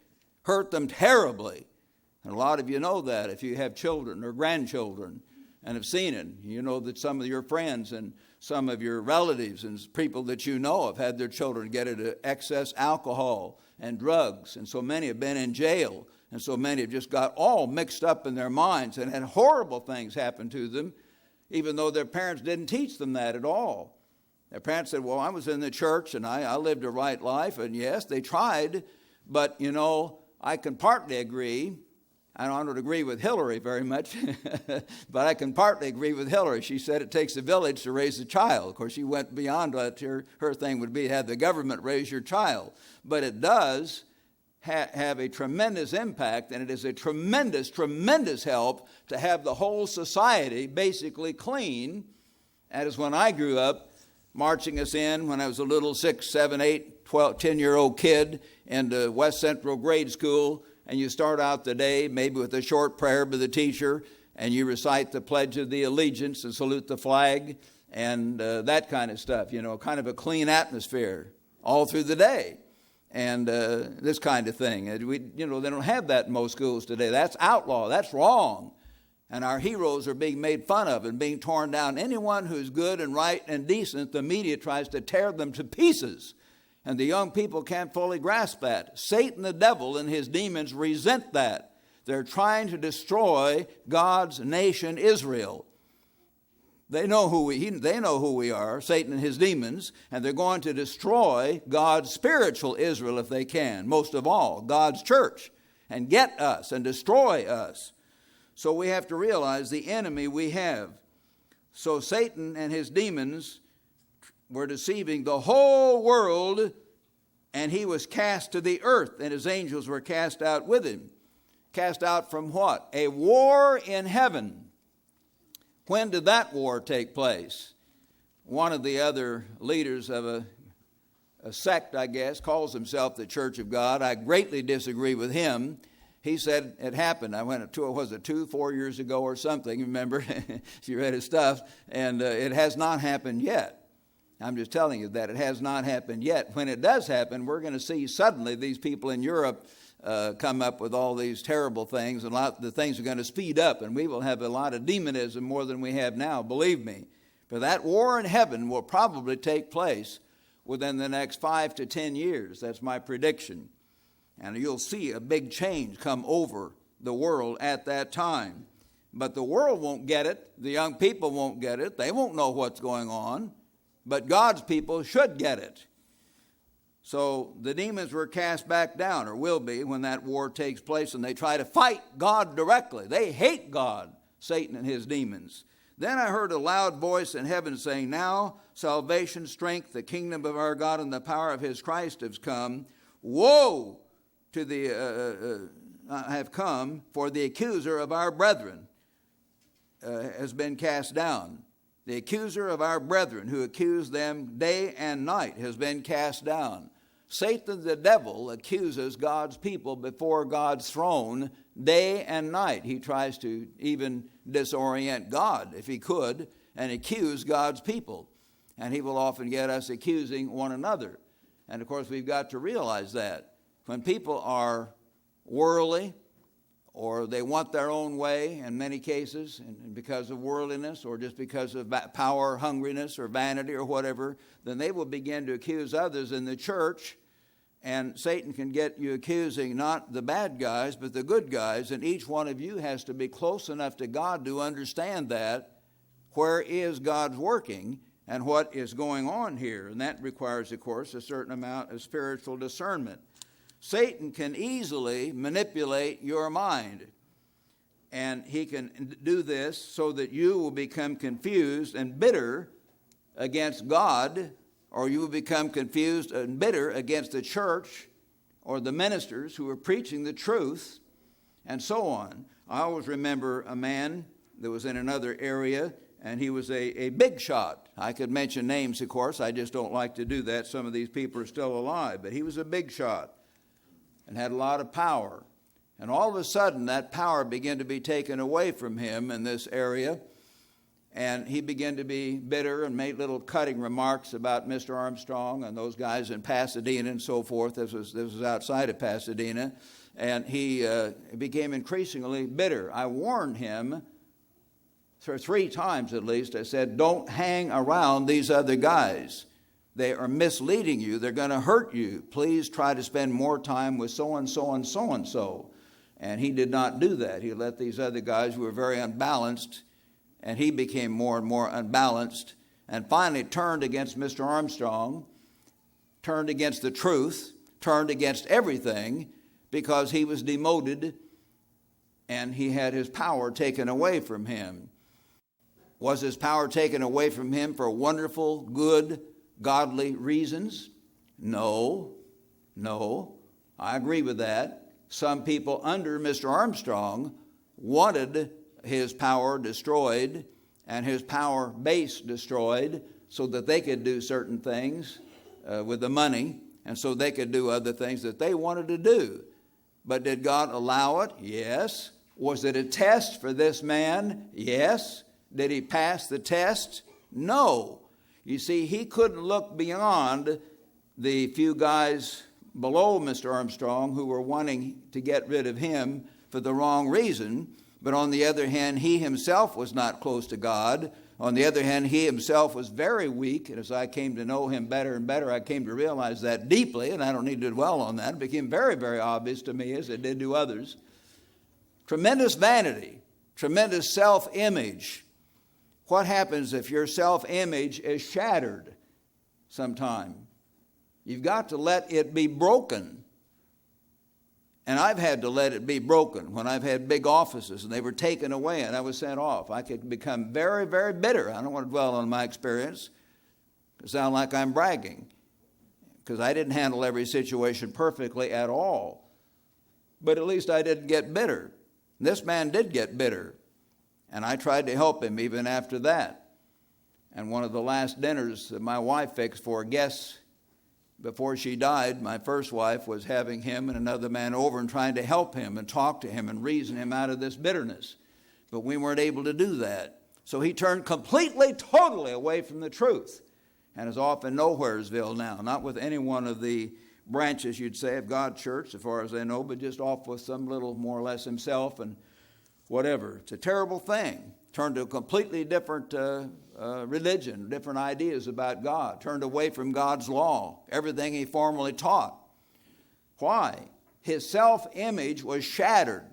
And a lot of you know that if you have children or grandchildren and have seen it. You know that some of your friends and some of your relatives and people that you know have had their children get into excess alcohol and drugs. And so many have been in jail. And so many have just got all mixed up in their minds and had horrible things happen to them, even though their parents didn't teach them that at all. Their parents said, well, I was in the church and I lived a right life. And yes, they tried. But, you know, I can partly agree. I don't agree with Hillary very much, but I can partly agree with Hillary. She said it takes a village to raise a child. Of course, she went beyond that. Her thing would be have the government raise your child. But it does have a tremendous impact, and it is a tremendous, tremendous help to have the whole society basically clean. That is when I grew up, marching us in when I was a little 6, 7, 8, 12, 10-year-old kid into West Central grade school. And you start out the day maybe with a short prayer by the teacher, and you recite the Pledge of the Allegiance and salute the flag and that kind of stuff, you know, kind of a clean atmosphere all through the day and this kind of thing. And they don't have that in most schools today. That's outlaw. That's wrong. And our heroes are being made fun of and being torn down. Anyone who's good and right and decent, the media tries to tear them to pieces. And the young people can't fully grasp that. Satan, the devil, and his demons resent that. They're trying to destroy God's nation, Israel. They know who we are, Satan and his demons, and they're going to destroy God's spiritual Israel if they can, most of all, God's church, and get us and destroy us. So we have to realize the enemy we have. So Satan and his demons were deceiving the whole world, and he was cast to the earth, and his angels were cast out with him. Cast out from what? A war in heaven. When did that war take place? One of the other leaders of a sect, I guess, calls himself the Church of God. I greatly disagree with him. He said it happened. I went to, was it 2-4 years ago or something, remember, if you read his stuff, and it has not happened yet. I'm just telling you that it has not happened yet. When it does happen, we're going to see suddenly these people in Europe come up with all these terrible things, and the things are going to speed up, and we will have a lot of demonism more than we have now, believe me. But that war in heaven will probably take place within the next 5 to 10 years. That's my prediction. And you'll see a big change come over the world at that time. But the world won't get it. The young people won't get it. They won't know what's going on. But God's people should get it. So the demons were cast back down, or will be, when that war takes place, and they try to fight God directly. They hate God, Satan and his demons. Then I heard a loud voice in heaven saying, now salvation, strength, the kingdom of our God, and the power of his Christ has come. Woe to the have come, for the accuser of our brethren has been cast down. The accuser of our brethren, who accused them day and night, has been cast down. Satan, the devil, accuses God's people before God's throne day and night. He tries to even disorient God, if he could, and accuse God's people. And he will often get us accusing one another. And, of course, we've got to realize that. When people are worldly, or they want their own way in many cases, and because of worldliness or just because of power, hungriness, or vanity or whatever, then they will begin to accuse others in the church, and Satan can get you accusing not the bad guys but the good guys, and each one of you has to be close enough to God to understand that, where is God's working and what is going on here. And that requires, of course, a certain amount of spiritual discernment. Satan can easily manipulate your mind, and he can do this so that you will become confused and bitter against God, or you will become confused and bitter against the church or the ministers who are preaching the truth, and so on. I always remember a man that was in another area, and he was a big shot. I could mention names, of course. I just don't like to do that. Some of these people are still alive, but he was a big shot and had a lot of power. And all of a sudden, that power began to be taken away from him in this area. And he began to be bitter and made little cutting remarks about Mr. Armstrong and those guys in Pasadena and so forth. This was outside of Pasadena. And he became increasingly bitter. I warned him for 3 times at least. I said, don't hang around these other guys. They are misleading you. They're going to hurt you. Please try to spend more time with so-and-so and so-and-so. And he did not do that. He let these other guys who were very unbalanced, and he became more and more unbalanced, and finally turned against Mr. Armstrong, turned against the truth, turned against everything, because he was demoted and he had his power taken away from him. Was his power taken away from him for wonderful, good, godly reasons? No. I agree with that. Some people under Mr. Armstrong wanted his power destroyed and his power base destroyed so that they could do certain things with the money, and so they could do other things that they wanted to do. But did God allow it? Yes. Was it a test for this man? Yes. Did he pass the test? No. You see, he couldn't look beyond the few guys below Mr. Armstrong who were wanting to get rid of him for the wrong reason. But on the other hand, he himself was not close to God. On the other hand, he himself was very weak. And as I came to know him better and better, I came to realize that deeply, and I don't need to dwell on that. It became very, very obvious to me, as it did to others. Tremendous vanity, tremendous self-image. What happens if your self-image is shattered sometime? You've got to let it be broken. And I've had to let it be broken when I've had big offices and they were taken away and I was sent off. I could become very, very bitter. I don't want to dwell on my experience. It sounds like I'm bragging, because I didn't handle every situation perfectly at all. But at least I didn't get bitter. This man did get bitter. And I tried to help him even after that. And one of the last dinners that my wife fixed for guests before she died, my first wife, was having him and another man over and trying to help him and talk to him and reason him out of this bitterness. But we weren't able to do that. So he turned completely, totally away from the truth and is off in Nowheresville now, not with any one of the branches, you'd say, of God's church, as far as I know, but just off with some little more or less himself and whatever. It's a terrible thing. Turned to a completely different religion, different ideas about God. Turned away from God's law, everything he formerly taught. Why? His self-image was shattered.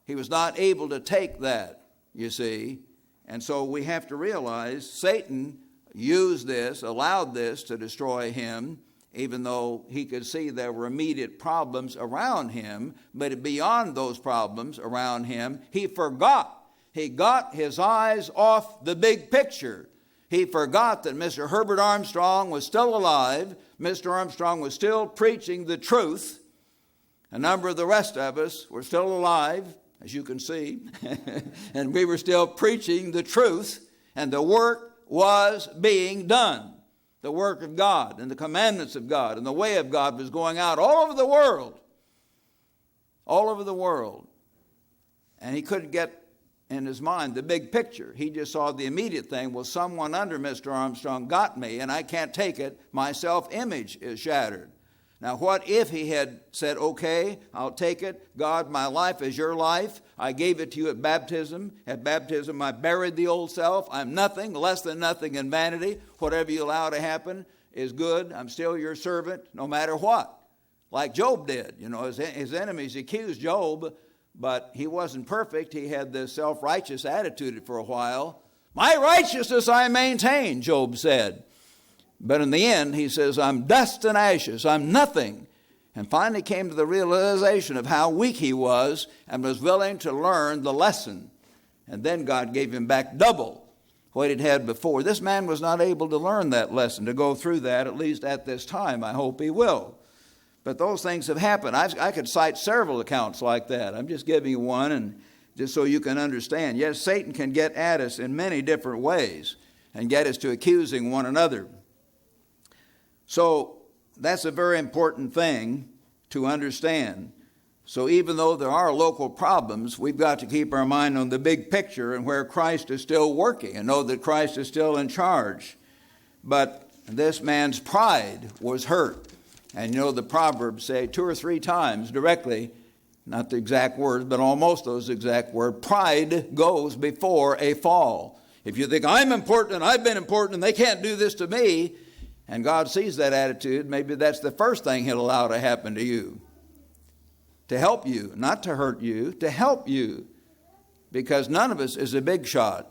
He was not able to take that, you see. And so we have to realize Satan used this, allowed this to destroy him, even though he could see there were immediate problems around him. But beyond those problems around him, he forgot. He got his eyes off the big picture. He forgot that Mr. Herbert Armstrong was still alive. Mr. Armstrong was still preaching the truth. A number of the rest of us were still alive, as you can see, and we were still preaching the truth, and the work was being done. The work of God and the commandments of God and the way of God was going out all over the world. All over the world. And he couldn't get in his mind the big picture. He just saw the immediate thing. Well, someone under Mr. Armstrong got me and I can't take it. My self-image is shattered. Now, what if he had said, okay, I'll take it. God, my life is your life. I gave it to you at baptism. At baptism, I buried the old self. I'm nothing, less than nothing in vanity. Whatever you allow to happen is good. I'm still your servant, no matter what. Like Job did. You know, his enemies accused Job, but he wasn't perfect. He had this self-righteous attitude for a while. My righteousness I maintain, Job said. But in the end, he says, I'm dust and ashes. I'm nothing. And finally came to the realization of how weak he was and was willing to learn the lesson. And then God gave him back double what he'd had before. This man was not able to learn that lesson, to go through that, at least at this time. I hope he will. But those things have happened. I could cite several accounts like that. I'm just giving you one, and just so you can understand. Yes, Satan can get at us in many different ways and get us to accusing one another. So that's a very important thing to understand. So even though there are local problems, we've got to keep our mind on the big picture and where Christ is still working and know that Christ is still in charge. But this man's pride was hurt. And you know the Proverbs say 2 or 3 times directly, not the exact words, but almost those exact words, pride goes before a fall. If you think I'm important and I've been important and they can't do this to me, and God sees that attitude, maybe that's the first thing he'll allow to happen to you. To help you, not to hurt you, to help you. Because none of us is a big shot.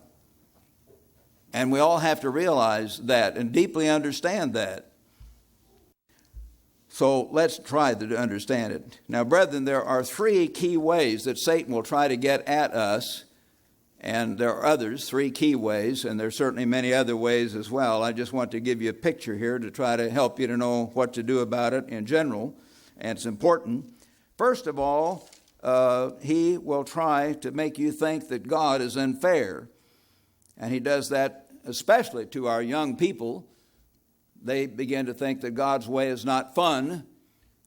And we all have to realize that and deeply understand that. So let's try to understand it. Now, brethren, there are 3 key ways that Satan will try to get at us. And there are others, 3 key ways, and there's certainly many other ways as well. I just want to give you a picture here to try to help you to know what to do about it in general, and it's important. First of all, he will try to make you think that God is unfair, and he does that especially to our young people. They begin to think that God's way is not fun,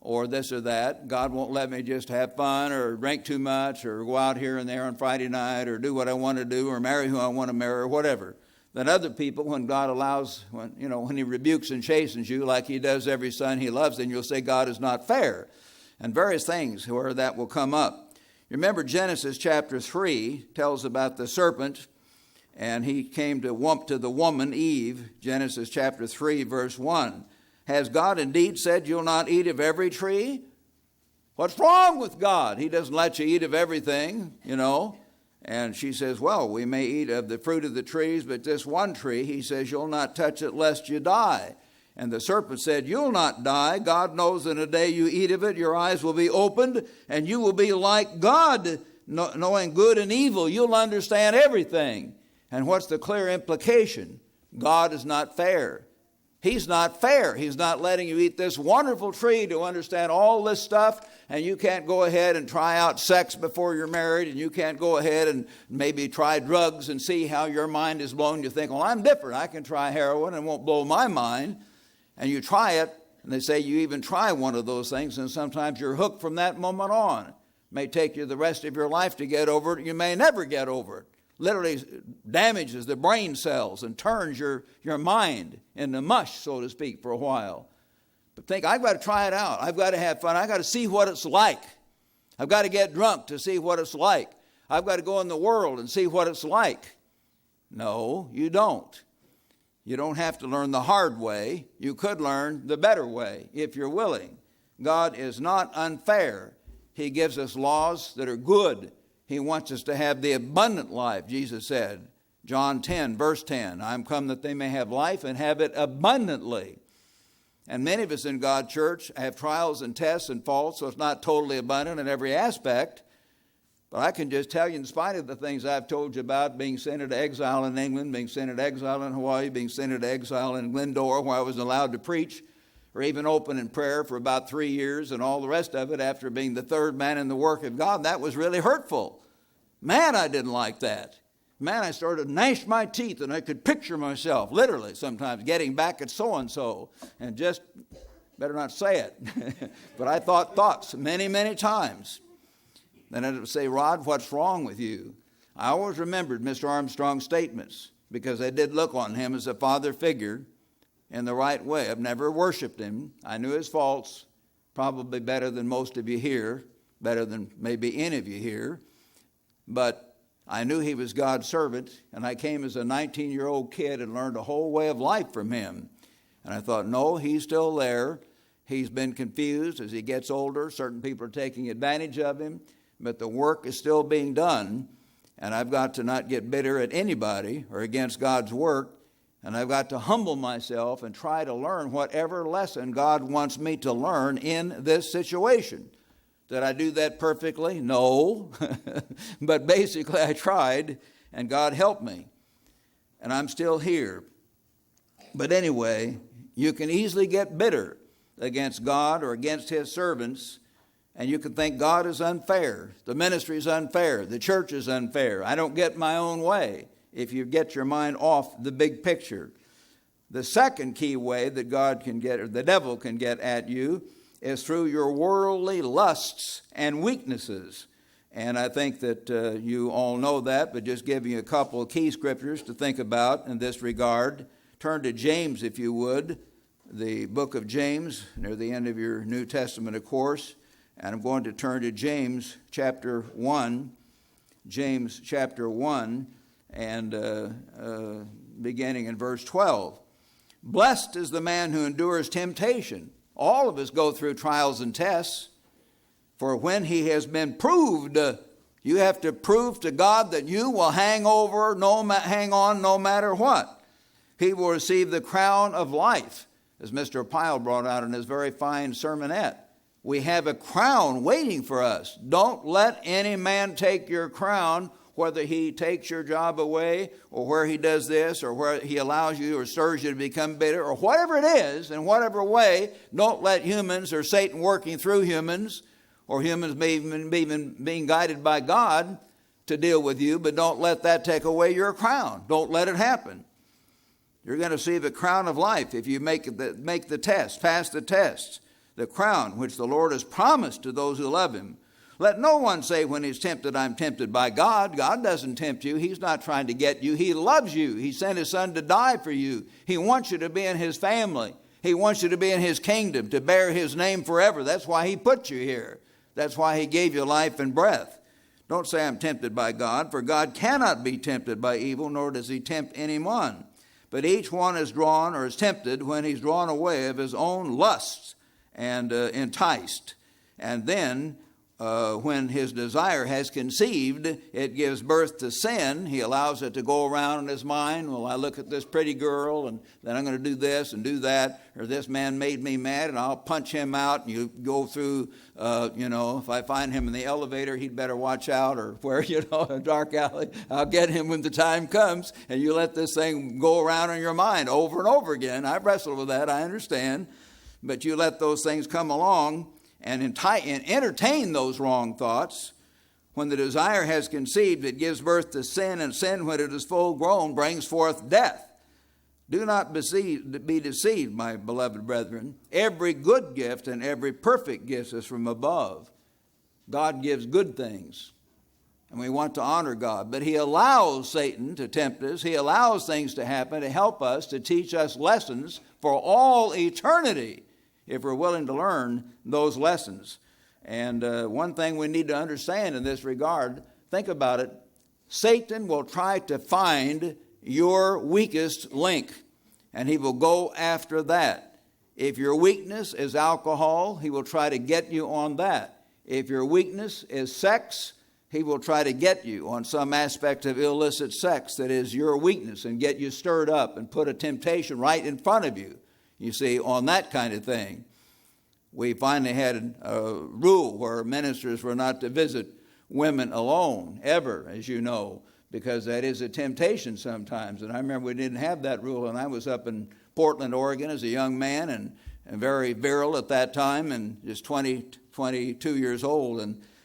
or this or that. God won't let me just have fun or drink too much or go out here and there on Friday night or do what I want to do or marry who I want to marry or whatever. Then other people, when God allows, when he rebukes and chastens you like he does every son he loves, then you'll say God is not fair. And various things where that will come up. Remember Genesis chapter 3 tells about the serpent, and he came to the woman Eve, Genesis chapter 3 verse 1. Has God indeed said you'll not eat of every tree? What's wrong with God? He doesn't let you eat of everything, And she says, well, we may eat of the fruit of the trees, but this one tree, he says, you'll not touch it lest you die. And the serpent said, you'll not die. God knows in a day you eat of it, your eyes will be opened, and you will be like God, knowing good and evil. You'll understand everything. And what's the clear implication? God is not fair. He's not fair. He's not letting you eat this wonderful tree to understand all this stuff, and you can't go ahead and try out sex before you're married, and you can't go ahead and maybe try drugs and see how your mind is blown. You think, well, I'm different. I can try heroin and it won't blow my mind. And you try it, and they say you even try one of those things, and sometimes you're hooked from that moment on. It may take you the rest of your life to get over it. You may never get over it. Literally damages the brain cells and turns your mind into mush, so to speak, for a while. But think, I've got to try it out. I've got to have fun. I've got to see what it's like. I've got to get drunk to see what it's like. I've got to go in the world and see what it's like. No, you don't. You don't have to learn the hard way. You could learn the better way if you're willing. God is not unfair. He gives us laws that are good. He wants us to have the abundant life, Jesus said. John 10, verse 10, I'm come that they may have life and have it abundantly. And many of us in God's church have trials and tests and faults, so it's not totally abundant in every aspect. But I can just tell you, in spite of the things I've told you about, being sent into exile in England, being sent into exile in Hawaii, being sent into exile in Glendora, where I was allowed to preach or even open in prayer for about 3 years, and all the rest of it after being the third man in the work of God, that was really hurtful. Man, I didn't like that. Man, I started to gnash my teeth, and I could picture myself, literally sometimes, getting back at so-and-so, and just, better not say it, but I thought thoughts many, many times. Then I would say, Rod, what's wrong with you? I always remembered Mr. Armstrong's statements, because I did look on him as a father figure in the right way. I've never worshiped him. I knew his faults, probably better than most of you here, better than maybe any of you here. But I knew he was God's servant, and I came as a 19-year-old kid and learned a whole way of life from him. And I thought, no, he's still there. He's been confused as he gets older. Certain people are taking advantage of him, but the work is still being done. And I've got to not get bitter at anybody or against God's work. And I've got to humble myself and try to learn whatever lesson God wants me to learn in this situation. Did I do that perfectly? No. But basically I tried, and God helped me. And I'm still here. But anyway, you can easily get bitter against God or against his servants, and you can think God is unfair. The ministry is unfair. The church is unfair. I don't get my own way. If you get your mind off the big picture. The second key way that God can get, or the devil can get at you, is through your worldly lusts and weaknesses. And I think that you all know that, but just giving you a couple of key scriptures to think about in this regard. Turn to James, if you would, the book of James, near the end of your New Testament, of course. And I'm going to turn to James chapter 1, James chapter 1, and beginning in verse 12. Blessed is the man who endures temptation. All of us go through trials and tests. For when he has been proved, you have to prove to God that you will hang on no matter what. He will receive the crown of life, as Mr. Pyle brought out in his very fine sermonette. We have a crown waiting for us. Don't let any man take your crown, whether he takes your job away, or where he does this, or where he allows you or stirs you to become bitter, or whatever it is, in whatever way. Don't let humans or Satan working through humans, or humans even being guided by God to deal with you, but don't let that take away your crown. Don't let it happen. You're going to receive a crown of life if you make the test, pass the test, the crown which the Lord has promised to those who love him. Let no one say when he's tempted, I'm tempted by God. God doesn't tempt you. He's not trying to get you. He loves you. He sent his son to die for you. He wants you to be in his family. He wants you to be in his kingdom, to bear his name forever. That's why he put you here. That's why he gave you life and breath. Don't say I'm tempted by God, for God cannot be tempted by evil, nor does he tempt anyone. But each one is drawn or is tempted when he's drawn away of his own lusts and enticed. And then when his desire has conceived, it gives birth to sin. He allows it to go around in his mind. Well, I look at this pretty girl, and then I'm going to do this and do that, or this man made me mad, and I'll punch him out. And you go through, if I find him in the elevator, he'd better watch out, or where, a dark alley, I'll get him when the time comes. And you let this thing go around in your mind over and over again. I've wrestled with that, I understand. But you let those things come along and entertain those wrong thoughts. When the desire has conceived, it gives birth to sin, and sin, when it is full grown, brings forth death. Do not be deceived, my beloved brethren. Every good gift and every perfect gift is from above. God gives good things, and we want to honor God. But he allows Satan to tempt us. He allows things to happen to help us, to teach us lessons for all eternity, if we're willing to learn those lessons. And one thing we need to understand in this regard, think about it, Satan will try to find your weakest link, and he will go after that. If your weakness is alcohol, he will try to get you on that. If your weakness is sex, he will try to get you on some aspect of illicit sex that is your weakness, and get you stirred up and put a temptation right in front of you. You see, on that kind of thing. We finally had a rule where ministers were not to visit women alone, ever, as you know, because that is a temptation sometimes. And I remember we didn't have that rule, and I was up in Portland, Oregon as a young man, and very virile at that time, and just 22 years old,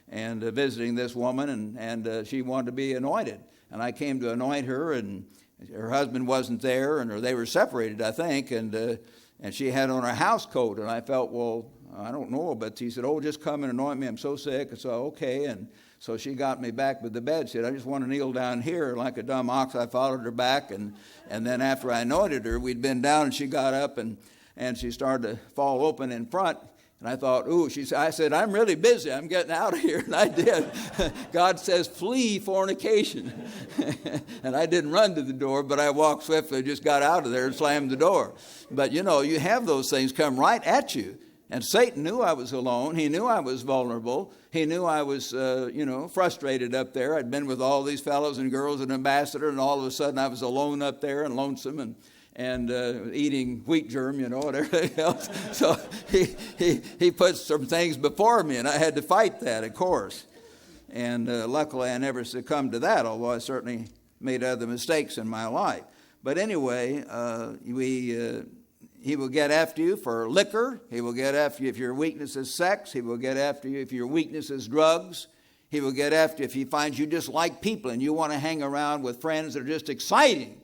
and visiting this woman, and she wanted to be anointed. And I came to anoint her, and her husband wasn't there, or they were separated, I think, and she had on her house coat, and I felt, well, I don't know, but he said, oh, just come and anoint me, I'm so sick. And so, okay, and so she got me back with the bed. She said, I just want to kneel down here. Like a dumb ox, I followed her back, and then after I anointed her, we'd been down, and she got up, and she started to fall open in front. And I thought, I said, I'm really busy. I'm getting out of here. And I did. God says, flee fornication. And I didn't run to the door, but I walked swiftly, just got out of there and slammed the door. But, you have those things come right at you. And Satan knew I was alone. He knew I was vulnerable. He knew I was, frustrated up there. I'd been with all these fellows and girls at Ambassador, and all of a sudden I was alone up there and lonesome, and eating wheat germ, and everything else. So he put some things before me, and I had to fight that, of course. And luckily I never succumbed to that, although I certainly made other mistakes in my life. But anyway, he will get after you for liquor. He will get after you if your weakness is sex. He will get after you if your weakness is drugs. He will get after you if he finds you just like people and you want to hang around with friends that are just exciting.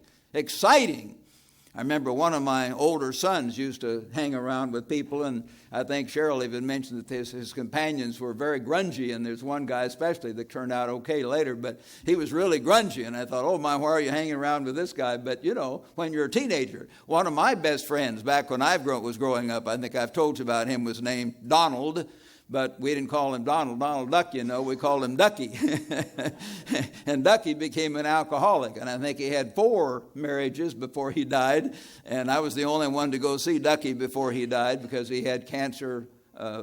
I remember one of my older sons used to hang around with people, and I think Gerald even mentioned that his companions were very grungy, and there's one guy especially that turned out okay later, but he was really grungy, and I thought, oh my, why are you hanging around with this guy? But you know, when you're a teenager, one of my best friends back when I was growing up, I think I've told you about him, was named Donald. But we didn't call him Donald Duck, you know, we called him Ducky. And Ducky became an alcoholic, and I think he had 4 marriages before he died, and I was the only one to go see Ducky before he died because he had cancer,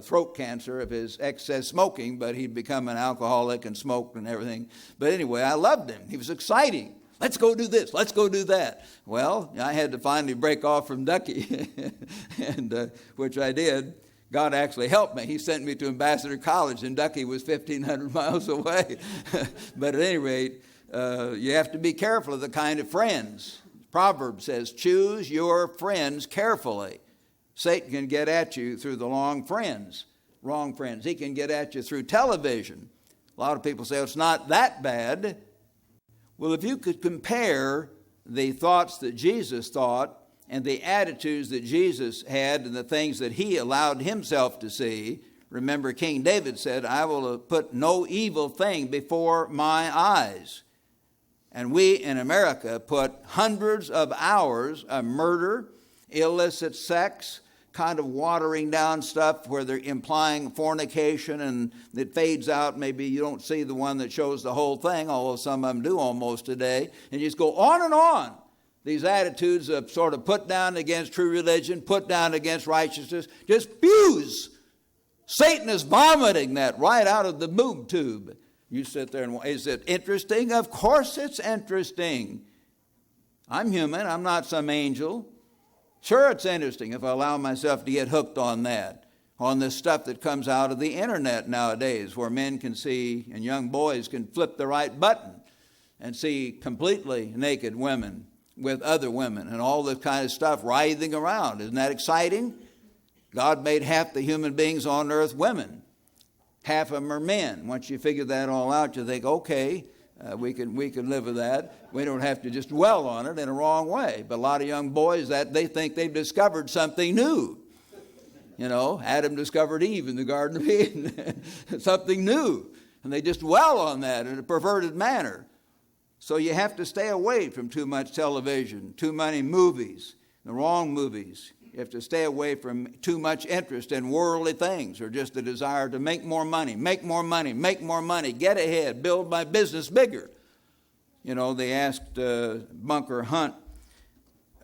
throat cancer of his excess smoking, but he'd become an alcoholic and smoked and everything. But anyway, I loved him. He was exciting. Let's go do this. Let's go do that. Well, I had to finally break off from Ducky, and which I did. God actually helped me. He sent me to Ambassador College, and Ducky was 1,500 miles away. But at any rate, you have to be careful of the kind of friends. Proverbs says, choose your friends carefully. Satan can get at you through the wrong friends. He can get at you through television. A lot of people say, oh, it's not that bad. Well, if you could compare the thoughts that Jesus thought and the attitudes that Jesus had and the things that he allowed himself to see. Remember, King David said, I will put no evil thing before my eyes. And we in America put hundreds of hours of murder, illicit sex, kind of watering down stuff where they're implying fornication, and it fades out. Maybe you don't see the one that shows the whole thing, although some of them do almost today. And you just go on and on. These attitudes of sort of put down against true religion, put down against righteousness, just spews. Satan is vomiting that right out of the boob tube. You sit there and, is it interesting? Of course it's interesting. I'm human. I'm not some angel. Sure, it's interesting if I allow myself to get hooked on that, on this stuff that comes out of the internet nowadays, where men can see and young boys can flip the right button and see completely naked women with other women and all this kind of stuff writhing around. Isn't that exciting? God made half the human beings on earth women. Half of them are men. Once you figure that all out, you think, okay, we can live with that. We don't have to just dwell on it in a wrong way. But a lot of young boys, that they think they've discovered something new. You know, Adam discovered Eve in the Garden of Eden. Something new. And they just dwell on that in a perverted manner. So you have to stay away from too much television, too many movies, the wrong movies. You have to stay away from too much interest in worldly things or just the desire to make more money, get ahead, build my business bigger. You know, they asked Bunker Hunt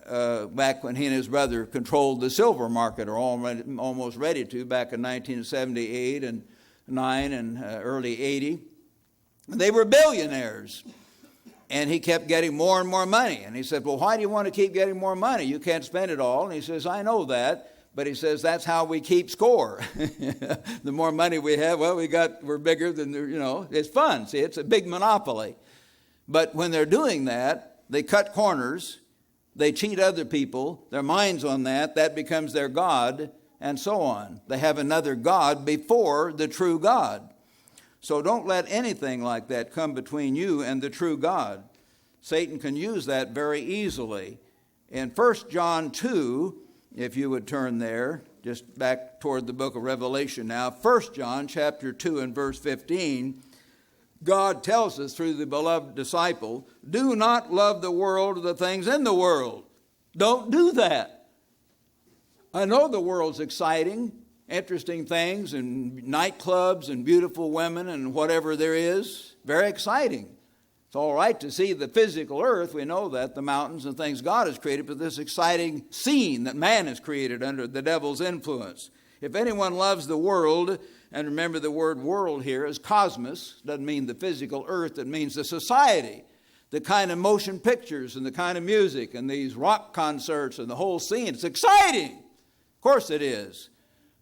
back when he and his brother controlled the silver market, or almost ready to, back in 1978 and 9 and early 80. They were billionaires. And he kept getting more and more money. And he said, well, why do you want to keep getting more money? You can't spend it all. And he says, I know that. But he says, that's how we keep score. The more money we have, well, we're bigger than, it's fun. See, it's a big monopoly. But when they're doing that, they cut corners. They cheat other people. Their mind's on that. That becomes their God, and so on. They have another God before the true God. So don't let anything like that come between you and the true God. Satan can use that very easily. In 1 John 2, if you would turn there, just back toward the book of Revelation now, 1 John chapter 2 and verse 15, God tells us through the beloved disciple, do not love the world or the things in the world. Don't do that. I know the world's exciting, interesting things and nightclubs and beautiful women and whatever there is. Very exciting. It's all right to see the physical earth. We know that, the mountains and things God has created, but this exciting scene that man has created under the devil's influence. If anyone loves the world, and remember the word world here is cosmos, doesn't mean the physical earth, it means the society, the kind of motion pictures and the kind of music and these rock concerts and the whole scene. It's exciting. Of course it is.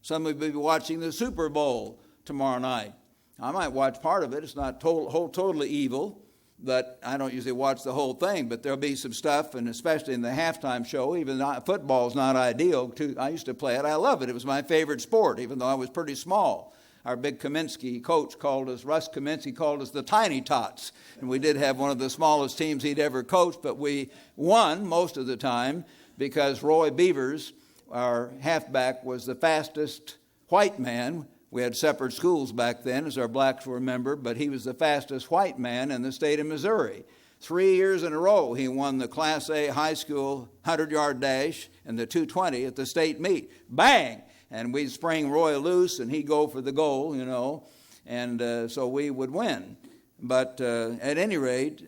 Some will be watching the Super Bowl tomorrow night. I might watch part of it. It's not totally evil, but I don't usually watch the whole thing. But there'll be some stuff, and especially in the halftime show, even football is not ideal. I used to play it. I love it. It was my favorite sport, even though I was pretty small. Our big Kaminsky coach Russ Kaminsky called us the Tiny Tots. And we did have one of the smallest teams he'd ever coached, but we won most of the time. because Roy Beavers, our halfback, was the fastest white man. We had separate schools back then, as our blacks will remember, but he was the fastest white man in the state of Missouri. 3 years in a row, he won the Class A high school 100-yard dash and the 220 at the state meet. Bang! And we'd spring Roy loose, and he'd go for the goal, and so we would win. But at any rate,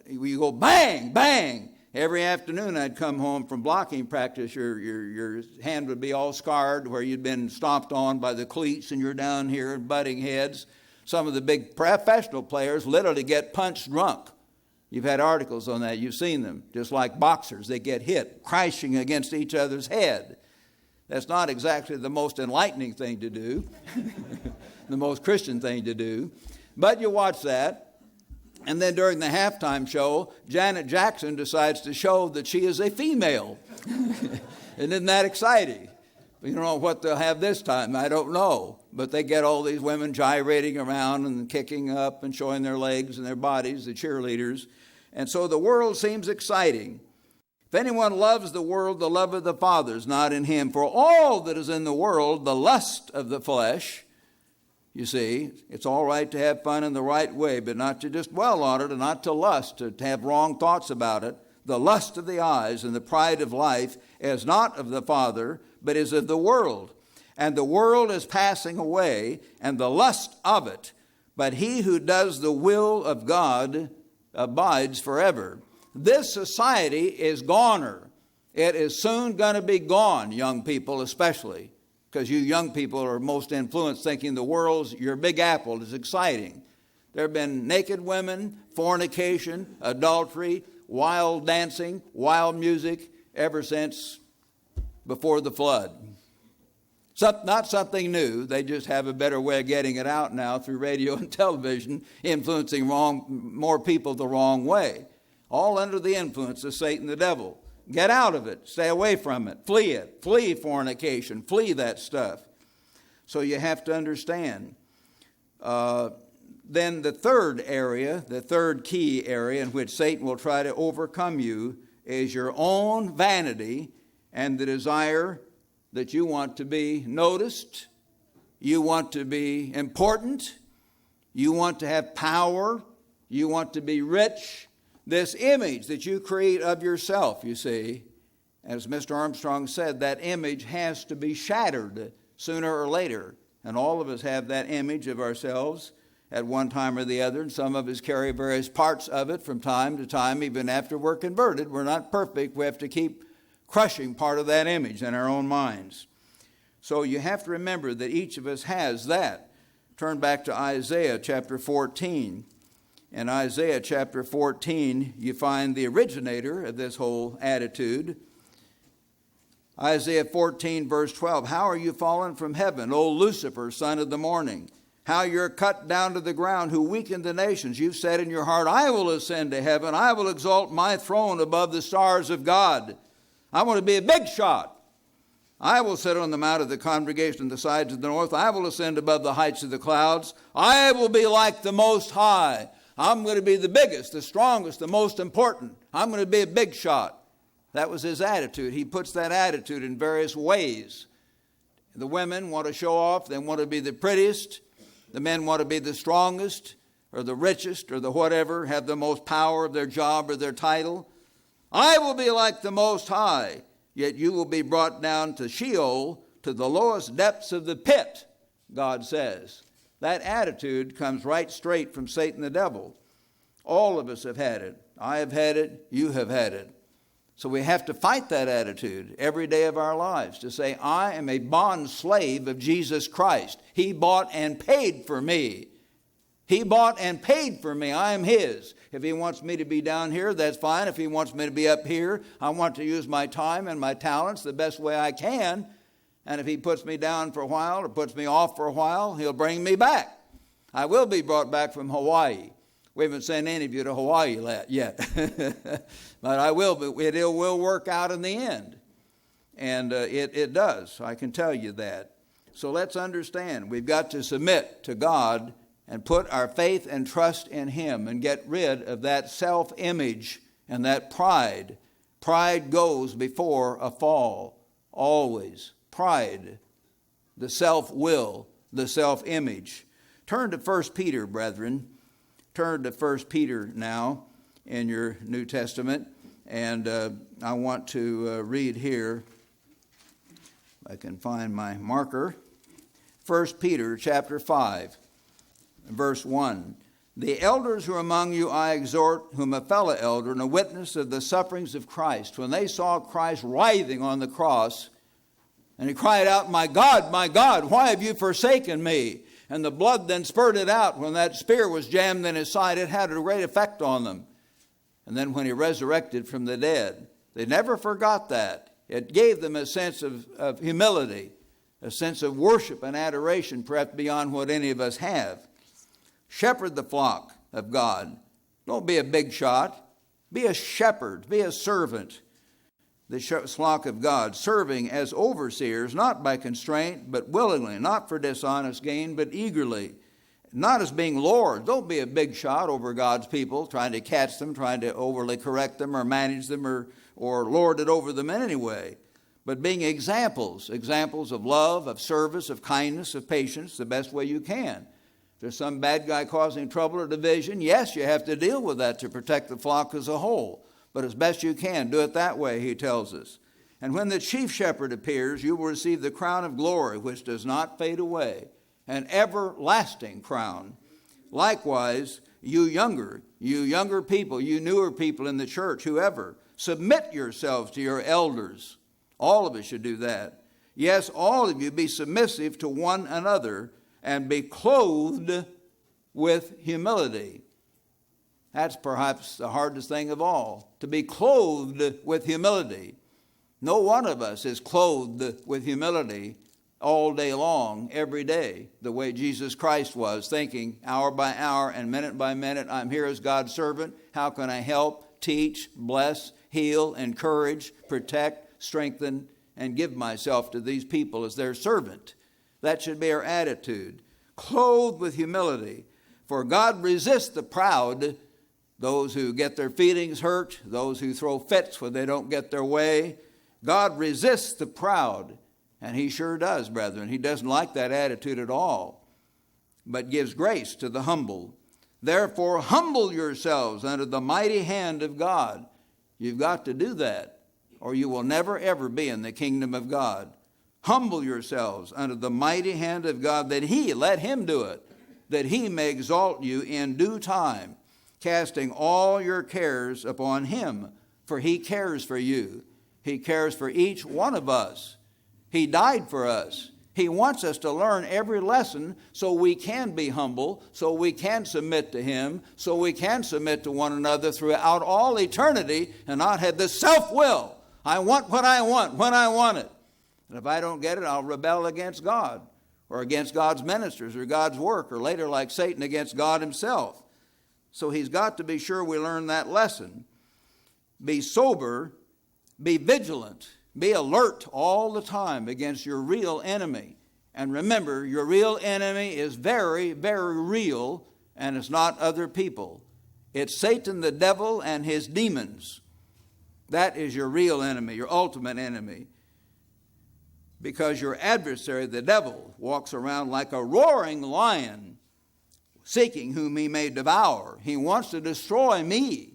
we go bang, bang. Every afternoon I'd come home from blocking practice. Your hand would be all scarred where you'd been stomped on by the cleats, and you're down here butting heads. Some of the big professional players literally get punched drunk. You've had articles on that. You've seen them. Just like boxers, they get hit, crashing against each other's head. That's not exactly the most enlightening thing to do, the most Christian thing to do. But you watch that, and then during the halftime show, Janet Jackson decides to show that she is a female. And isn't that exciting? You don't know what they'll have this time, I don't know. But they get all these women gyrating around and kicking up and showing their legs and their bodies, the cheerleaders. And so the world seems exciting. If anyone loves the world, the love of the Father is not in him. For all that is in the world, the lust of the flesh. You see, it's all right to have fun in the right way, but not to just dwell on it and not to lust, to have wrong thoughts about it. The lust of the eyes and the pride of life is not of the Father, but is of the world. And the world is passing away, and the lust of it. But he who does the will of God abides forever. This society is goner. It is soon going to be gone, young people especially, because you young people are most influenced thinking the world's your big apple is exciting. There have been naked women, fornication, adultery, wild dancing, wild music ever since before the flood. Not something new. They just have a better way of getting it out now through radio and television, influencing more people the wrong way. All under the influence of Satan the devil. Get out of it. Stay away from it. Flee it. Flee fornication. Flee that stuff. So you have to understand. Then the third area, the third key area in which Satan will try to overcome you is your own vanity and the desire that you want to be noticed, you want to be important, you want to have power, you want to be rich. This image that you create of yourself, you see, as Mr. Armstrong said, that image has to be shattered sooner or later. And all of us have that image of ourselves at one time or the other, and some of us carry various parts of it from time to time, even after we're converted. We're not perfect. We have to keep crushing part of that image in our own minds. So you have to remember that each of us has that. Turn back to Isaiah chapter 14. In Isaiah chapter 14, you find the originator of this whole attitude. Isaiah 14, verse 12, "How are you fallen from heaven, O Lucifer, son of the morning? How you're cut down to the ground, who weakened the nations. You've said in your heart, I will ascend to heaven. I will exalt my throne above the stars of God. I want to be a big shot. I will sit on the mount of the congregation on the sides of the north. I will ascend above the heights of the clouds. I will be like the Most High. I'm going to be the biggest, the strongest, the most important. I'm going to be a big shot." That was his attitude. He puts that attitude in various ways. The women want to show off. They want to be the prettiest. The men want to be the strongest or the richest or the whatever, have the most power of their job or their title. I will be like the Most High, yet you will be brought down to Sheol, to the lowest depths of the pit, God says. That attitude comes right straight from Satan the devil. All of us have had it. I have had it. You have had it. So we have to fight that attitude every day of our lives to say, I am a bond slave of Jesus Christ. He bought and paid for me. He bought and paid for me. I am His. If He wants me to be down here, that's fine. If He wants me to be up here, I want to use my time and my talents the best way I can. And if He puts me down for a while or puts me off for a while, He'll bring me back. I will be brought back from Hawaii. We haven't sent any of you to Hawaii yet. But I will, but it will work out in the end. And it does. I can tell you that. So let's understand. We've got to submit to God and put our faith and trust in Him and get rid of that self-image and that pride Pride goes before a fall, always. Pride, the self-will, the self-image. Turn to 1 Peter, brethren. Turn to 1 Peter now in your New Testament. And I want to read here, if I can find my marker. 1 Peter chapter 5, verse 1. The elders who are among you I exhort, whom a fellow elder and a witness of the sufferings of Christ. When they saw Christ writhing on the cross, and he cried out, my God, why have you forsaken me? And the blood then spurted out. When that spear was jammed in his side, it had a great effect on them. And then when he resurrected from the dead, they never forgot that. It gave them a sense of humility, a sense of worship and adoration, perhaps beyond what any of us have. Shepherd the flock of God. Don't be a big shot. Be a shepherd. Be a servant. The flock of God, serving as overseers, not by constraint, but willingly, not for dishonest gain, but eagerly, not as being lords. Don't be a big shot over God's people, trying to catch them, trying to overly correct them or manage them or lord it over them in any way, but being examples of love, of service, of kindness, of patience, the best way you can. If there's some bad guy causing trouble or division, yes, you have to deal with that to protect the flock as a whole. But as best you can, do it that way, he tells us. And when the chief shepherd appears, you will receive the crown of glory, which does not fade away, an everlasting crown. Likewise, you younger people, you newer people in the church, whoever, submit yourselves to your elders. All of us should do that. Yes, all of you be submissive to one another and be clothed with humility. That's perhaps the hardest thing of all, to be clothed with humility. No one of us is clothed with humility all day long, every day, the way Jesus Christ was, thinking hour by hour and minute by minute, I'm here as God's servant. How can I help, teach, bless, heal, encourage, protect, strengthen, and give myself to these people as their servant? That should be our attitude. Clothed with humility. For God resists the proud, those who get their feelings hurt, those who throw fits when they don't get their way. God resists the proud, and he sure does, brethren. He doesn't like that attitude at all, but gives grace to the humble. Therefore, humble yourselves under the mighty hand of God. You've got to do that, or you will never, ever be in the kingdom of God. Humble yourselves under the mighty hand of God, that he, let him do it, that he may exalt you in due time, casting all your cares upon him, for he cares for you. He cares for each one of us. He died for us. He wants us to learn every lesson so we can be humble, so we can submit to him, so we can submit to one another throughout all eternity and not have this self-will. I want what I want when I want it. And if I don't get it, I'll rebel against God or against God's ministers or God's work, or later like Satan against God himself. So he's got to be sure we learn that lesson. Be sober, be vigilant, be alert all the time against your real enemy. And remember, your real enemy is very, very real, and it's not other people. It's Satan, the devil, and his demons. That is your real enemy, your ultimate enemy. Because your adversary, the devil, walks around like a roaring lion, seeking whom he may devour. He wants to destroy me.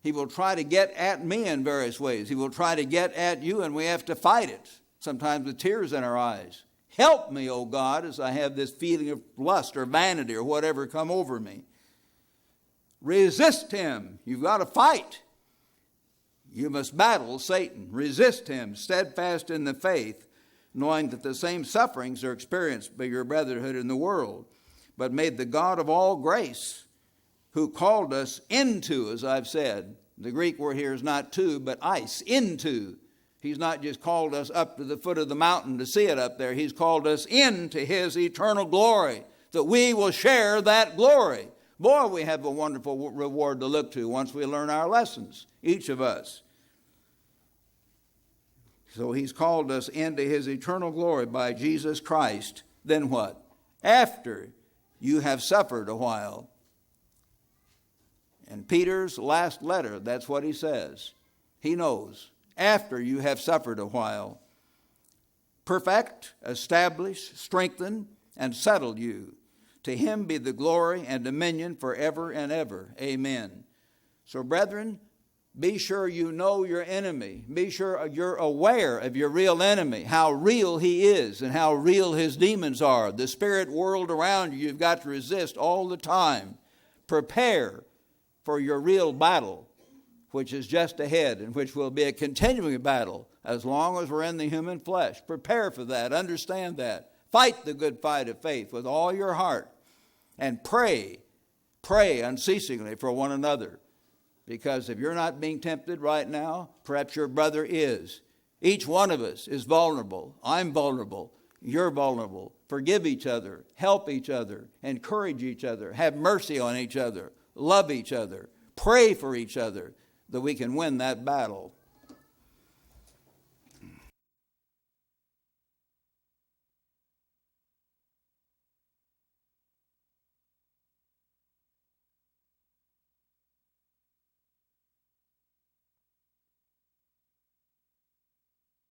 He will try to get at me in various ways. He will try to get at you, and we have to fight it, sometimes with tears in our eyes. Help me, O God, as I have this feeling of lust or vanity or whatever come over me. Resist him. You've got to fight. You must battle Satan. Resist him, steadfast in the faith, knowing that the same sufferings are experienced by your brotherhood in the world. But may the God of all grace, who called us into, as I've said, the Greek word here is not to, but ice, into. He's not just called us up to the foot of the mountain to see it up there. He's called us into his eternal glory, that we will share that glory. Boy, we have a wonderful reward to look to once we learn our lessons, each of us. So he's called us into his eternal glory by Jesus Christ. Then what? After you have suffered a while. In Peter's last letter, that's what he says. He knows, after you have suffered a while. Perfect, establish, strengthen, and settle you. To him be the glory and dominion forever and ever. Amen. So, brethren, be sure you know your enemy. Be sure you're aware of your real enemy, how real he is and how real his demons are. The spirit world around you, you've got to resist all the time. Prepare for your real battle, which is just ahead and which will be a continuing battle as long as we're in the human flesh. Prepare for that. Understand that. Fight the good fight of faith with all your heart. And pray unceasingly for one another. Because if you're not being tempted right now, perhaps your brother is. Each one of us is vulnerable. I'm vulnerable. You're vulnerable. Forgive each other. Help each other. Encourage each other. Have mercy on each other. Love each other. Pray for each other that we can win that battle.